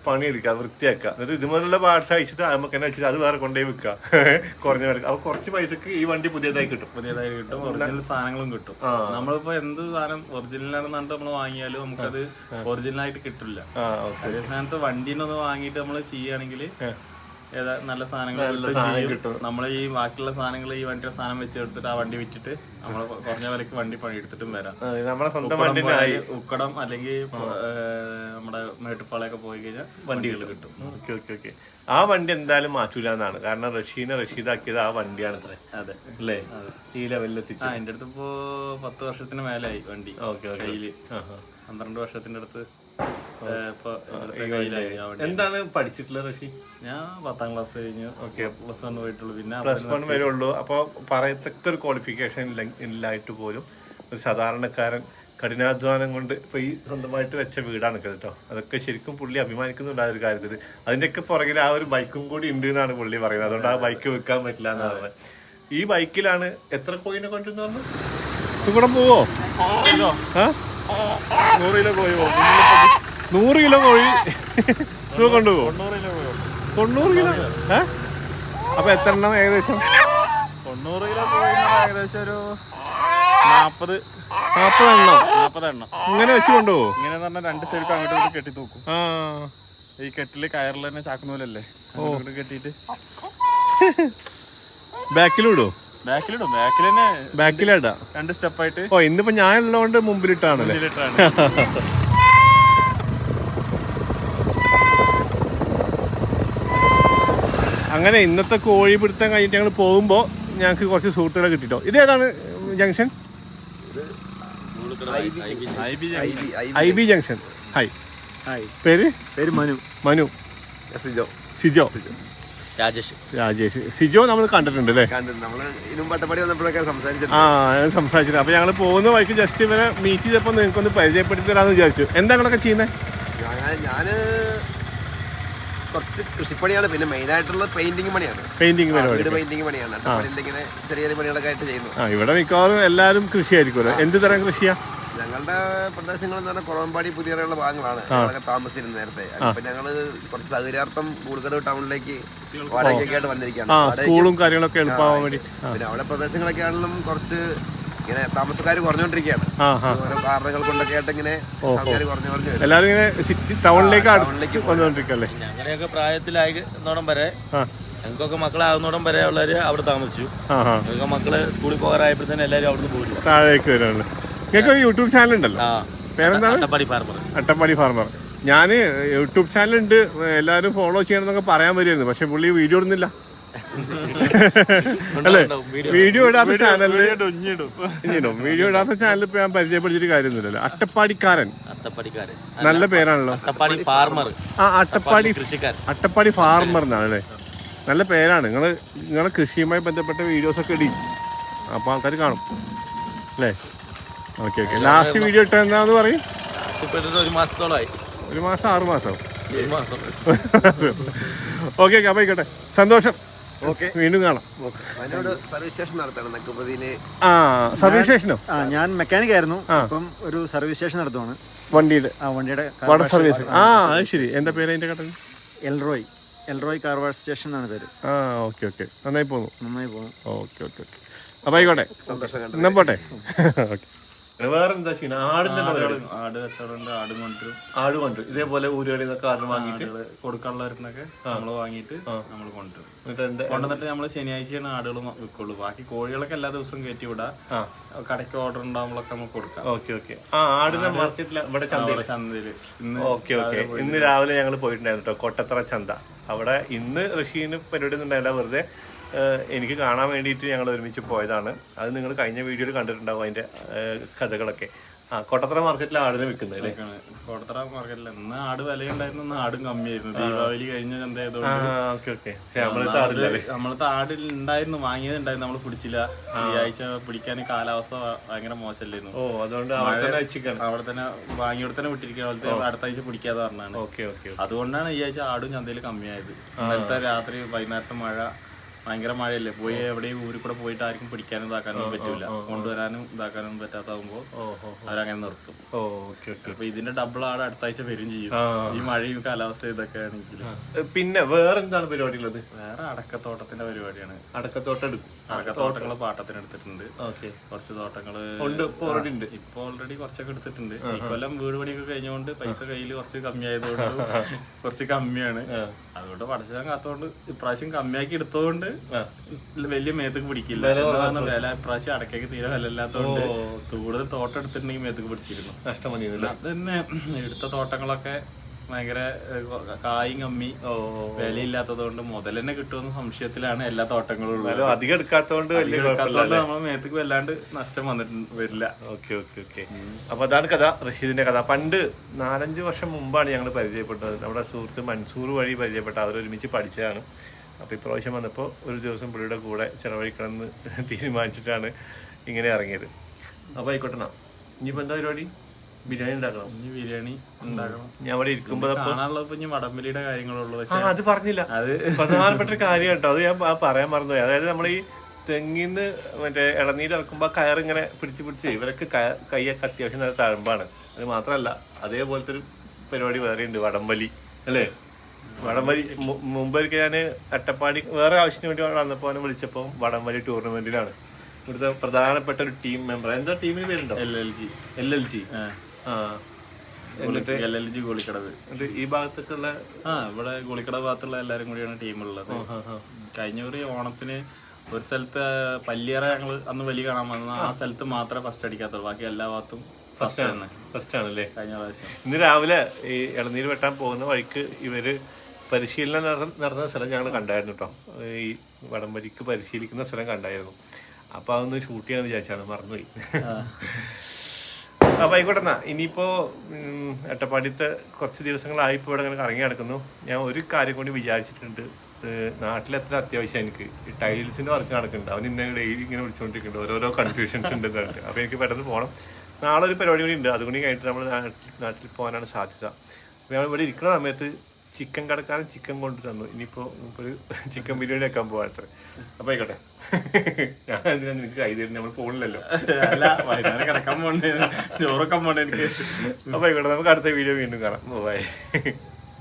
പണിയെടുക്കുക വൃത്തിയാക്കുക എന്നിട്ട് ഇതുപോലുള്ള പാർട്സ് അയച്ചിട്ട് നമുക്ക് തന്നെ വെച്ചിട്ട് അത് വേറെ കൊണ്ടുപോയി വിൽക്കുക കുറഞ്ഞ വില. അപ്പൊ കുറച്ച് പൈസക്ക് ഈ വണ്ടി പുതിയതായി കിട്ടും ഒറിജിനൽ സാധനങ്ങളും കിട്ടും. നമ്മളിപ്പോ എന്ത് സാധനം ഒറിജിനലാണെന്ന് പറഞ്ഞിട്ട് നമ്മൾ വാങ്ങിയാലും നമുക്കത് ഒറിജിനലായിട്ട് കിട്ടില്ല. അതേ സ്ഥാനത്ത് വണ്ടീനൊന്ന് വാങ്ങിയിട്ട് നമ്മൾ ചെയ്യുകയാണെങ്കിൽ ഏതാ നല്ല സാധനങ്ങൾ കിട്ടും. നമ്മൾ ഈ ബാക്കിയുള്ള സാധനങ്ങൾ ഈ വണ്ടിയുടെ സാധനം വെച്ച് എടുത്തിട്ട് ആ വണ്ടി വിറ്റിട്ട് നമ്മൾ കുറഞ്ഞ വിലക്ക് വണ്ടി പണിയെടുത്തിട്ടും വരാം. ഉക്കടം അല്ലെങ്കിൽ നമ്മുടെ മേട്ടുപ്പാളയൊക്കെ പോയി കഴിഞ്ഞാൽ വണ്ടികൾ കിട്ടും. Okay okay okay. ആ വണ്ടി എന്തായാലും മാറ്റൂല എന്നാണ്, കാരണം റഷീദാക്കിയത് ആ വണ്ടിയാണ്. അതെ അല്ലേ, ഈ ലെവലിലെത്തിച്ചു. എന്റെ അടുത്ത് ഇപ്പോ 10 വർഷത്തിന് മേലായി വണ്ടി. കയ്യില് 12 വർഷത്തിന്റെ അടുത്ത് എന്താണ് പഠിച്ചിട്ടുള്ളത് റഷി? ഞാൻ 10ാം ക്ലാസ് കഴിഞ്ഞു. +1 പോയിട്ടുള്ളൂ. പിന്നെ +1 വരെ ഉള്ളൂ. അപ്പോൾ പറയത്തക്ക ഒരു ക്വാളിഫിക്കേഷൻ ഇല്ലായിട്ട് പോലും ഒരു സാധാരണക്കാരൻ കഠിനാധ്വാനം കൊണ്ട് ഇപ്പൊ ഈ സ്വന്തമായിട്ട് വെച്ച വീടാണ് കേട്ടോ. അതൊക്കെ ശരിക്കും പുള്ളി അഭിമാനിക്കുന്നുണ്ട് ആ ഒരു കാര്യത്തിൽ. അതിന്റെയൊക്കെ പുറകിൽ ആ ഒരു ബൈക്കും കൂടി ഉണ്ട് എന്നാണ് പുള്ളി പറയുന്നത്. അതുകൊണ്ട് ആ ബൈക്ക് വെക്കാൻ പറ്റില്ല എന്ന് പറഞ്ഞത്. ഈ ബൈക്കിലാണ് എത്ര കോയിനെ കൊണ്ടെന്ന് പറഞ്ഞു? ഇവിടെ പോവോ? 100 കിലോ കോഴി പോകും. 100 കിലോ കോഴി കൊണ്ടുപോകും. 90 കിലോ. അപ്പൊ എത്ര എണ്ണം ഏകദേശം? 90 കിലോ കോഴി ഏകദേശം ഒരു 40 എണ്ണം ഇങ്ങനെ വെച്ച് കൊണ്ടുപോകും. ഇങ്ങനെ പറഞ്ഞാൽ 2 സൈഡ് അങ്ങോട്ട് കെട്ടി തൂക്കും. ഈ കെട്ടില് കയറിൽ തന്നെ ചാക്കുന്നൂലല്ലേ കെട്ടിട്ട് ബാക്കിലിടോ? ബാക്കിലിടും. ബാക്കിൽ തന്നെ ബാക്കിലിടാ 2 സ്റ്റെപ്പായിട്ട്. ഓ, ഇന്നിപ്പോ ഞാൻ ഉള്ളതുകൊണ്ട് മുമ്പിലിട്ടാണല്ലേ. അങ്ങനെ ഇന്നത്തെ കോഴി പിടുത്തം കഴിഞ്ഞിട്ട് ഞങ്ങൾ പോകുമ്പോ ഞങ്ങൾക്ക് കുറച്ച് സുഹൃത്തുക്കളെ കിട്ടിട്ടോ. ഇത് ഏതാണ് ജംഗ്ഷൻ? IB junction. ഹായ്, പേര്? മനു. സിജോ. രാജേഷ്. സിജോ നമ്മൾ കണ്ടിട്ടുണ്ട് അല്ലേ? സംസാരിച്ചിട്ട്. അപ്പൊ ഞങ്ങൾ പോകുന്ന വഴിക്ക് ജസ്റ്റ് ഇവരെ മീറ്റ് ചെയ്തപ്പോ നിങ്ങൾക്കൊന്ന് പരിചയപ്പെടുത്തി തരാന്ന് വിചാരിച്ചു. എന്താ നിങ്ങളൊക്കെ ചെയ്യുന്നത്? ഞാന് കുറച്ച് കൃഷിപ്പണിയാണ്, പിന്നെ മെയിൻ ആയിട്ടുള്ള പെയിന്റിംഗ് പണിയാണ്. പെയിന്റിംഗ് പണിയാണ്. ഇങ്ങനെ ചെറിയ ചെറിയ പണികളൊക്കെ ആയിട്ട് ചെയ്യുന്നു. ഇവിടെ മിക്കവാറും എല്ലാവരും കൃഷിയായിരിക്കുമല്ലോ. എന്ത് തരം കൃഷിയാ? ഞങ്ങളുടെ പ്രദേശങ്ങൾ എന്ന് പറഞ്ഞാൽ കുറവമ്പാടി പുതിയറയുള്ള ഭാഗങ്ങളാണ് ഞങ്ങളൊക്കെ താമസിച്ചിരുന്നത് നേരത്തെ. അപ്പൊ ഞങ്ങള് കുറച്ച് സൗകര്യാർത്ഥം കൂടക്കട് ടൗണിലേക്ക് വാടകയൊക്കെ ആയിട്ട് വന്നിരിക്കുകയാണ്. സ്കൂളും കാര്യങ്ങളൊക്കെ എളുപ്പമാവാൻ വേണ്ടി. പിന്നെ അവിടെ പ്രദേശങ്ങളൊക്കെ ആണെങ്കിലും കുറച്ച് ഇങ്ങനെ താമസക്കാർ കുറഞ്ഞോണ്ടിരിക്കുകയാണ്. ഓരോ കാരണങ്ങൾ കൊണ്ടൊക്കെ ആയിട്ട് ഇങ്ങനെ ആൾക്കാർ കുറഞ്ഞു എല്ലാവരും ഇങ്ങനെ സിറ്റി ടൗണിലേക്ക് വന്നുകൊണ്ടിരിക്കല്ലേ. ഞങ്ങളുടെയൊക്കെ പ്രായത്തിലാകുന്നോടം വരെ, ഞങ്ങൾക്കൊക്കെ മക്കളാകുന്നോടം വരെ ഉള്ളവര് അവിടെ താമസിച്ചു. ഞങ്ങൾക്ക് മക്കള് സ്കൂളിൽ പോകാറായപ്പോഴത്തേനും എല്ലാവരും അവിടുന്ന് പോരും, താഴേക്ക് വരാണ്. നിങ്ങൾക്ക് യൂട്യൂബ് ചാനൽ ഉണ്ടല്ലോ, പേരെന്താണ്? അട്ടപ്പാടി ഫാർമർ. ഞാൻ യൂട്യൂബ് ചാനലുണ്ട്, എല്ലാവരും ഫോളോ ചെയ്യണമെന്നൊക്കെ പറയാൻ വരുമായിരുന്നു. പക്ഷെ പുള്ളി വീഡിയോ ഇടുന്നില്ല അല്ലേ? വീഡിയോ ഇടാത്ത ചാനലിൽ വീഡിയോ ഇടാത്ത ചാനലിൽ ഇപ്പൊ ഞാൻ പരിചയപ്പെടുത്തിയിട്ട് കാര്യമൊന്നുമില്ലല്ലോ. അട്ടപ്പാടിക്കാരൻ നല്ല പേരാണല്ലോ. അട്ടപ്പാടി ഫാർമർ എന്നാണ് അല്ലേ? നല്ല പേരാണ്. നിങ്ങളെ കൃഷിയുമായി ബന്ധപ്പെട്ട വീഡിയോസൊക്കെ ഇടി, അപ്പോൾ ആൾക്കാർ കാണും അല്ലേ? ഓക്കെ. ലാസ്റ്റ് വീഡിയോ ഇട്ട എന്താന്ന് പറയും? 1 മാസത്തോളമായി. 1 മാസം 6 മാസം. ഓക്കെ. അപ്പൊ ആയിക്കോട്ടെ, സന്തോഷം. വീണ്ടും കാണാം. സർവീസ് സ്റ്റേഷൻ നടത്തണം നക്കുപതിയില്. സർവീസ് സ്റ്റേഷനോ? ഞാൻ മെക്കാനിക് ആയിരുന്നു, അപ്പം ഒരു സർവീസ് സ്റ്റേഷൻ നടത്തുവാണ് വണ്ടിയുടെ. Water service. അത് ശരി. എന്താ പേര് അതിന്റെ കട? എൽറോയ് കാർ വാഷ് സ്റ്റേഷൻ എന്നാണ് പേര്. ഓക്കെ. നന്നായി പോകുന്നു. ഓക്കെ. അപ്പൊ ആയിക്കോട്ടെ, സന്തോഷം. എന്നാ പോട്ടെ. ഓക്കെ. വേറെന്താ ചെയ്യണ? ആട് കച്ചവടം. ആട് കൊണ്ടുവരും. ഇതേപോലെ ഊരുകളിൽ നിന്നൊക്കെ ആട് വാങ്ങിയിട്ട് കൊടുക്കാനുള്ളവരുന്നൊക്കെ നമ്മള് വാങ്ങിയിട്ട് നമ്മൾ കൊണ്ടുവരും. കൊണ്ടുവന്നിട്ട് നമ്മള് ശനിയാഴ്ചയാണ് ആടുകൾ വിൽക്കുള്ളൂ. ബാക്കി കോഴികളൊക്കെ എല്ലാ ദിവസവും കയറ്റി വിടാം. കടയ്ക്ക് ഓർഡർ ഉണ്ടാകുമ്പോഴൊക്കെ നമുക്ക് കൊടുക്കാം. ഓക്കെ. ആടിന്റെ മാർക്കറ്റില് ഇവിടെ ചന്തയില് ഇന്ന് രാവിലെ ഞങ്ങൾ പോയിട്ടുണ്ടായിരുന്നു കേട്ടോ, കൊട്ടത്തറ ചന്ത. അവിടെ ഇന്ന് ഋഷീന് പരിപാടി ഒന്നും ഉണ്ടായില്ല, വെറുതെ എനിക്ക് കാണാൻ വേണ്ടിയിട്ട് ഞങ്ങൾ ഒരുമിച്ച് പോയതാണ്. അത് നിങ്ങൾ കഴിഞ്ഞ വീഡിയോയിൽ കണ്ടിട്ടുണ്ടാവും അതിന്റെ കഥകളൊക്കെ. കൊട്ടത്തറ മാർക്കറ്റിൽ ആടിനെ വിൽക്കുന്നത്. കൊട്ടത്തറ മാർക്കറ്റിൽ ഇന്ന് ആട് വിലയുണ്ടായിരുന്നു, ഇന്ന് ആടും കമ്മിയായിരുന്നു. ദീപാവലി കഴിഞ്ഞ ചന്ത ആയതുകൊണ്ട് നമ്മളത്തെ ആട് ഉണ്ടായിരുന്നു, വാങ്ങിയതുണ്ടായിരുന്നു, നമ്മൾ പിടിച്ചില്ല. ഈ ആഴ്ച പിടിക്കാൻ കാലാവസ്ഥ ഭയങ്കര മോശമല്ലായിരുന്നു. അതുകൊണ്ട് അവിടെ തന്നെ വാങ്ങിയോടെ തന്നെ വിട്ടിരിക്കുക. അടുത്ത ആഴ്ച പിടിക്കാതെ പറഞ്ഞാണ്. അതുകൊണ്ടാണ് ഈ ആഴ്ച ആടും ചന്തയിൽ കമ്മിയായത്. ഇന്നലത്തെ രാത്രി വൈകുന്നേരത്തെ മഴ ഭയങ്കര മഴയല്ലേ, പോയി എവിടെയും ഊരിൽ കൂടെ പോയിട്ട് ആർക്കും പിടിക്കാനും ഇതാക്കാനൊന്നും പറ്റൂല, കൊണ്ടുവരാനും ഇതാക്കാനും പറ്റാത്താകുമ്പോൾ അവരങ്ങനെ നിർത്തും. അപ്പൊ ഇതിന്റെ ഡബിൾ ആട് അടുത്ത ആഴ്ച വരും ചെയ്യും, ഈ മഴയും കാലാവസ്ഥ ഇതൊക്കെ ആണെങ്കിൽ. പിന്നെ വേറെ എന്താണ് പരിപാടി ഉള്ളത്? വേറെ അടക്കത്തോട്ടത്തിന്റെ പരിപാടിയാണ്. അടക്കത്തോട്ടം എടുക്കും. അടക്കത്തോട്ടങ്ങള് പാട്ടത്തിന് എടുത്തിട്ടുണ്ട്, കുറച്ച് തോട്ടങ്ങള് ഇപ്പൊ ഓൾറെഡി കുറച്ചൊക്കെ എടുത്തിട്ടുണ്ട്. ഇക്കൊല്ലം വീട് പണിയൊക്കെ കഴിഞ്ഞുകൊണ്ട് പൈസ കയ്യിൽ കുറച്ച് കമ്മിയായതുകൊണ്ട് കുറച്ച് കമ്മിയാണ്. അതുകൊണ്ട് പഠിച്ചാൽ കാത്തോണ്ട് ഇപ്രാവശ്യം കമ്മിയാക്കി എടുത്തോണ്ട് വലിയ മേത്തക്ക് പിടിക്കില്ല. വില ഇപ്രാവശ്യം അടക്കയ്ക്ക് തീരെ വില ഇല്ലാത്തതുകൊണ്ട് കൂടുതൽ തോട്ടം എടുത്തിട്ടുണ്ടെങ്കിൽ മേത്തക്ക് പിടിച്ചിരുന്നു. നഷ്ടം വന്നിരുന്നില്ല. അത് തന്നെ എടുത്ത തോട്ടങ്ങളൊക്കെ ഭയങ്കര കായും കമ്മി, വിലയില്ലാത്തത് കൊണ്ട് മുതൽ തന്നെ കിട്ടുമെന്ന സംശയത്തിലാണ് എല്ലാ തോട്ടങ്ങളും ഉള്ളത്. അധികം എടുക്കാത്തതുകൊണ്ട് നമ്മളെ മേത്തക്ക് വല്ലാണ്ട് നഷ്ടം വരില്ല. Okay okay okay. അപ്പൊ അതാണ് കഥ, റഷീദിന്റെ കഥ. പണ്ട് 4-5 വർഷം മുമ്പാണ് ഞങ്ങൾ പരിചയപ്പെട്ടത്. നമ്മുടെ സുഹൃത്ത് മൻസൂർ വഴി പരിചയപ്പെട്ട, അവരൊരുമിച്ച് പഠിച്ചതാണ്. അപ്പോൾ ഇപ്രാവശ്യം വന്നപ്പോൾ ഒരു ദിവസം പുള്ളിയുടെ കൂടെ ചിലവഴിക്കണമെന്ന് തീരുമാനിച്ചിട്ടാണ് ഇങ്ങനെ ഇറങ്ങിയത്. അപ്പോൾ ആയിക്കോട്ടെ, ഇനിയിപ്പോൾ എന്താ പരിപാടി? ബിരിയാണി ഉണ്ടാക്കണം. ഇനി ബിരിയാണി ഉണ്ടാക്കണം. ഞാൻ അവിടെ ഇരിക്കുമ്പോൾ കാണാനുള്ളത് ഇനി വടംവലിയുടെ കാര്യങ്ങളുള്ളൂ. പക്ഷെ അത് പറഞ്ഞില്ല, അത് പ്രധാനപ്പെട്ട ഒരു കാര്യം കേട്ടോ, അത് ഞാൻ പറയാൻ മറന്നുപോയി. അതായത് നമ്മൾ ഈ തെങ്ങിന്ന് മറ്റേ ഇളനീര് ഇറക്കുമ്പോൾ കയറിങ്ങനെ പിടിച്ച് ഇവരൊക്കെ കൈയൊക്കെ അത്യാവശ്യം നല്ല തഴമ്പാണ്. അത് മാത്രമല്ല, അതേപോലത്തെ ഒരു പരിപാടി വേറെ ഉണ്ട്, വടംവലി അല്ലേ? വടംവലി മുമ്പൊരിക്കൽ ഞാൻ അട്ടപ്പാടി വേറെ ആവശ്യത്തിന് വേണ്ടി വന്നപ്പോൾ അവനെ വിളിച്ചപ്പോൾ വടംവലി ടൂർണമെന്റിലാണ് ഇവിടുത്തെ പ്രധാനപ്പെട്ട ഒരു ടീം മെമ്പർ. എന്താ ടീമിന് പേരുണ്ടോ? LLG. എന്നിട്ട് LLG ഗോളിക്കടവ്. ഈ ഭാഗത്തൊക്കെയുള്ള ഇവിടെ ഗോളിക്കടവ് ഭാഗത്തുള്ള എല്ലാരും കൂടിയാണ് ടീമുള്ളത്. കഴിഞ്ഞ ഒരു ഓണത്തിന് ഒരു സ്ഥലത്ത് പല്ലിയറ ഞങ്ങൾ അന്ന് വലിയ കാണാൻ വന്ന ആ സ്ഥലത്ത് മാത്രമേ ഫസ്റ്റ് അടിക്കാത്തുള്ളൂ, ബാക്കി എല്ലാ ഭാഗത്തും ഫസ്റ്റ് ആണല്ലേ? കഴിഞ്ഞ പ്രാവശ്യം. ഇന്ന് രാവിലെ ഈ ഇളനീര് വെട്ടാൻ പോകുന്ന വഴിക്ക് ഇവര് പരിശീലനം നടന്ന സ്ഥലം ഞങ്ങൾ കണ്ടായിരുന്നു കേട്ടോ. ഈ വടംവലിക്ക് പരിശീലിക്കുന്ന സ്ഥലം കണ്ടായിരുന്നു. അപ്പൊ അതൊന്ന് ഷൂട്ട് ചെയ്യാന്ന് വിചാരിച്ചാണ്, മറന്നുപോയി. അപ്പൊ ആയിക്കോട്ടെ. ഇനിയിപ്പോ അട്ടപ്പാടിത്തെ കുറച്ച് ദിവസങ്ങളായി ഇപ്പോൾ ഇവിടെ ഇങ്ങനെ കറങ്ങി നടക്കുന്നു. ഞാൻ ഒരു കാര്യം കൂടി വിചാരിച്ചിട്ടുണ്ട്. നാട്ടിലെത്ര അത്യാവശ്യം എനിക്ക് ഈ ടൈൽസിന്റെ വർക്ക് നടക്കുന്നുണ്ട്. അവൻ ഇന്നെ ഡെയിലി ഇങ്ങനെ വിളിച്ചുകൊണ്ടിരിക്കുന്നുണ്ട്, ഓരോരോ കൺഫ്യൂഷൻസ് ഉണ്ട് പറഞ്ഞിട്ട്. അപ്പൊ എനിക്ക് പെട്ടെന്ന് പോകണം. നാളെ ഒരു പരിപാടി കൂടി ഉണ്ട്, അതുകൂടി കഴിഞ്ഞിട്ട് നമ്മൾ നാട്ടിൽ പോകാനാണ് സാധ്യത. അപ്പോൾ ഞാൻ ഇവിടെ ഇരിക്കുന്ന സമയത്ത് ചിക്കൻ കടക്കാരൻ ചിക്കൻ കൊണ്ട് തന്നു. ഇനിയിപ്പോൾ ഒരു ചിക്കൻ ബിരിയാണി വെക്കാൻ പോകാത്ര. അപ്പോൾ ആയിക്കോട്ടെ, ഞാൻ എന്തിനാ നിനക്ക് കൈ തരുന്നത്? നമ്മൾ പോകണില്ലല്ലോ. അല്ല, വൈകുന്നേരം കിടക്കാൻ പോകണ്ടേ, ചോറൊക്കെ പോകണ്ടേ എനിക്ക്. അപ്പോൾ ആയിക്കോട്ടെ, നമുക്ക് അടുത്ത വീഡിയോ വീണ്ടും കാണാം. ബൈ.